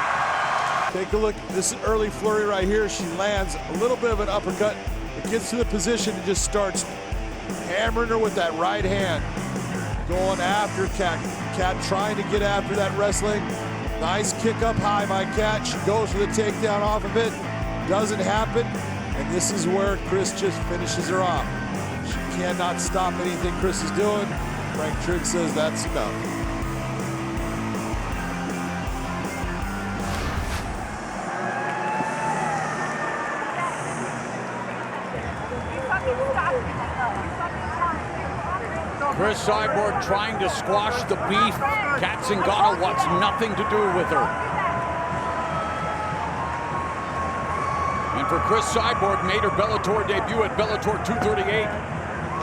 Take a look. This is early flurry right here. She lands a little bit of an uppercut. It gets to the position and just starts hammering her with that right hand. Going after Cat. Cat trying to get after that wrestling. Nice kick up high by Cat. She goes for the takedown off of it. Doesn't happen. And this is where Cris just finishes her off. She cannot stop anything Cris is doing. Frank Trigg says that's enough. Cris Cyborg trying to squash the beef. ZIngano wants nothing to do with her. And for Cris Cyborg, made her Bellator debut at Bellator 238,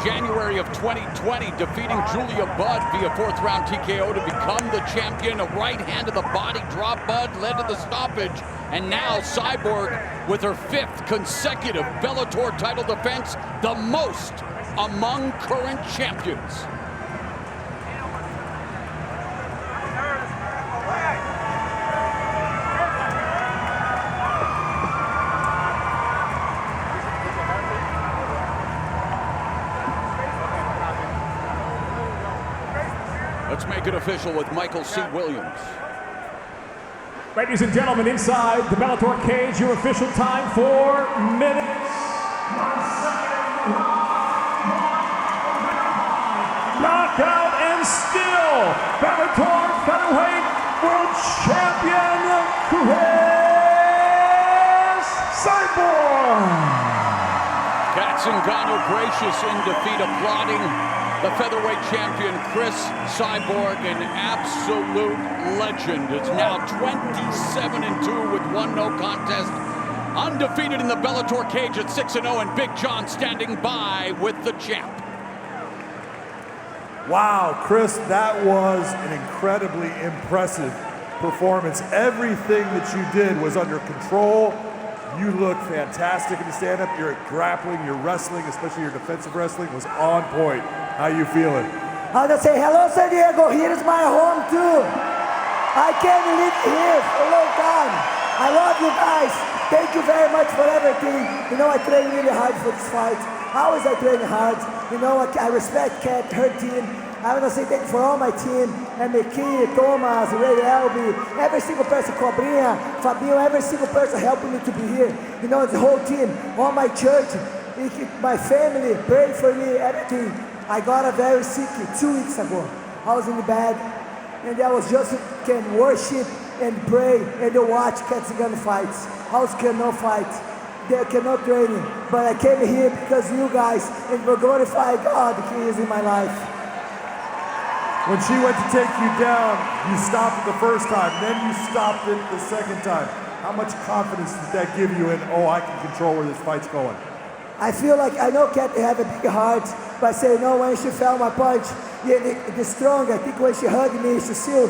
January of 2020, defeating Julia Budd via 4th round TKO to become the champion. A right hand to the body drop Budd led to the stoppage. And now Cyborg with her 5th consecutive Bellator title defense, the most among current champions. Let's make it official with Michael C. Williams. Ladies and gentlemen, inside the Bellator cage, your official time, 4 minutes. Knockout and still Bellator featherweight world champion Cris Cyborg. ZIngano gracious in defeat, applauding the featherweight champion Cris Cyborg, an absolute legend. It's now 27-2 with 1 no contest. Undefeated in the Bellator cage at 6-0, and Big John standing by with the champ. Wow, Cris, that was an incredibly impressive performance. Everything that you did was under control. You look fantastic in the stand-up. Your grappling, your wrestling, especially your defensive wrestling, was on point. How you feeling? I want to say hello, San Diego. Here is my home too. I can't live here for a long time. I love you guys. Thank you very much for everything. You know, I trained really hard for this fight. How is I training hard? You know, I respect Kat, her team. I want to say thank you for all my team, McKee, Thomas, Ray Elby, every single person, Cobrinha, Fabio, every single person helping me to be here. You know, the whole team, all my church, my family, pray for me, everything. I got a very sick 2 weeks ago. I was in the bed, and I was just can worship and pray and watch Cris Cyborg fights. I was cannot fight. They cannot training, but I came here because you guys, and we're glorify God, He is in my life. When she went to take you down, you stopped it the first time, then you stopped it the second time. How much confidence does that give you in, oh, I can control where this fight's going? I feel like, I know Kat have a big heart, but I say, no, when she felt my punch, the strong, I think when she hugged me, she still,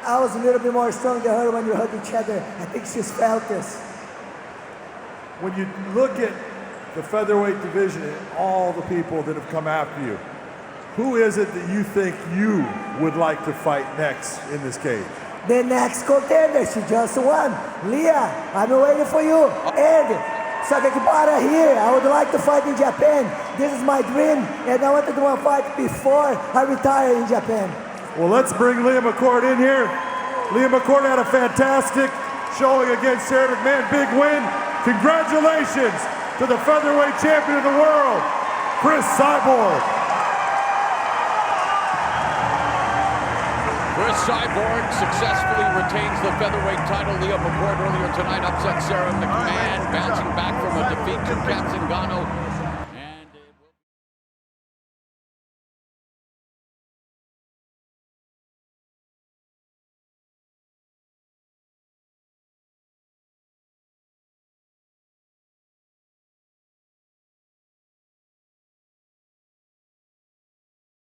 I was a little bit more strong than her when we hugged each other. I think she's felt this. When you look at the featherweight division and all the people that have come after you, who is it that you think you would like to fight next in this cage? The next contender, she just won. Leah, I'm waiting for you. And Sakakibara here, I would like to fight in Japan. This is my dream, and I want to do one fight before I retire in Japan. Well, let's bring Leah McCord in here. Leah McCord had a fantastic showing against Sarah McMahon, big win. Congratulations to the featherweight champion of the world, Cris Cyborg. Cris Cyborg successfully retains the featherweight title. Leah McCord earlier tonight upset Sarah McMahon, bouncing back from a defeat to ZIngano.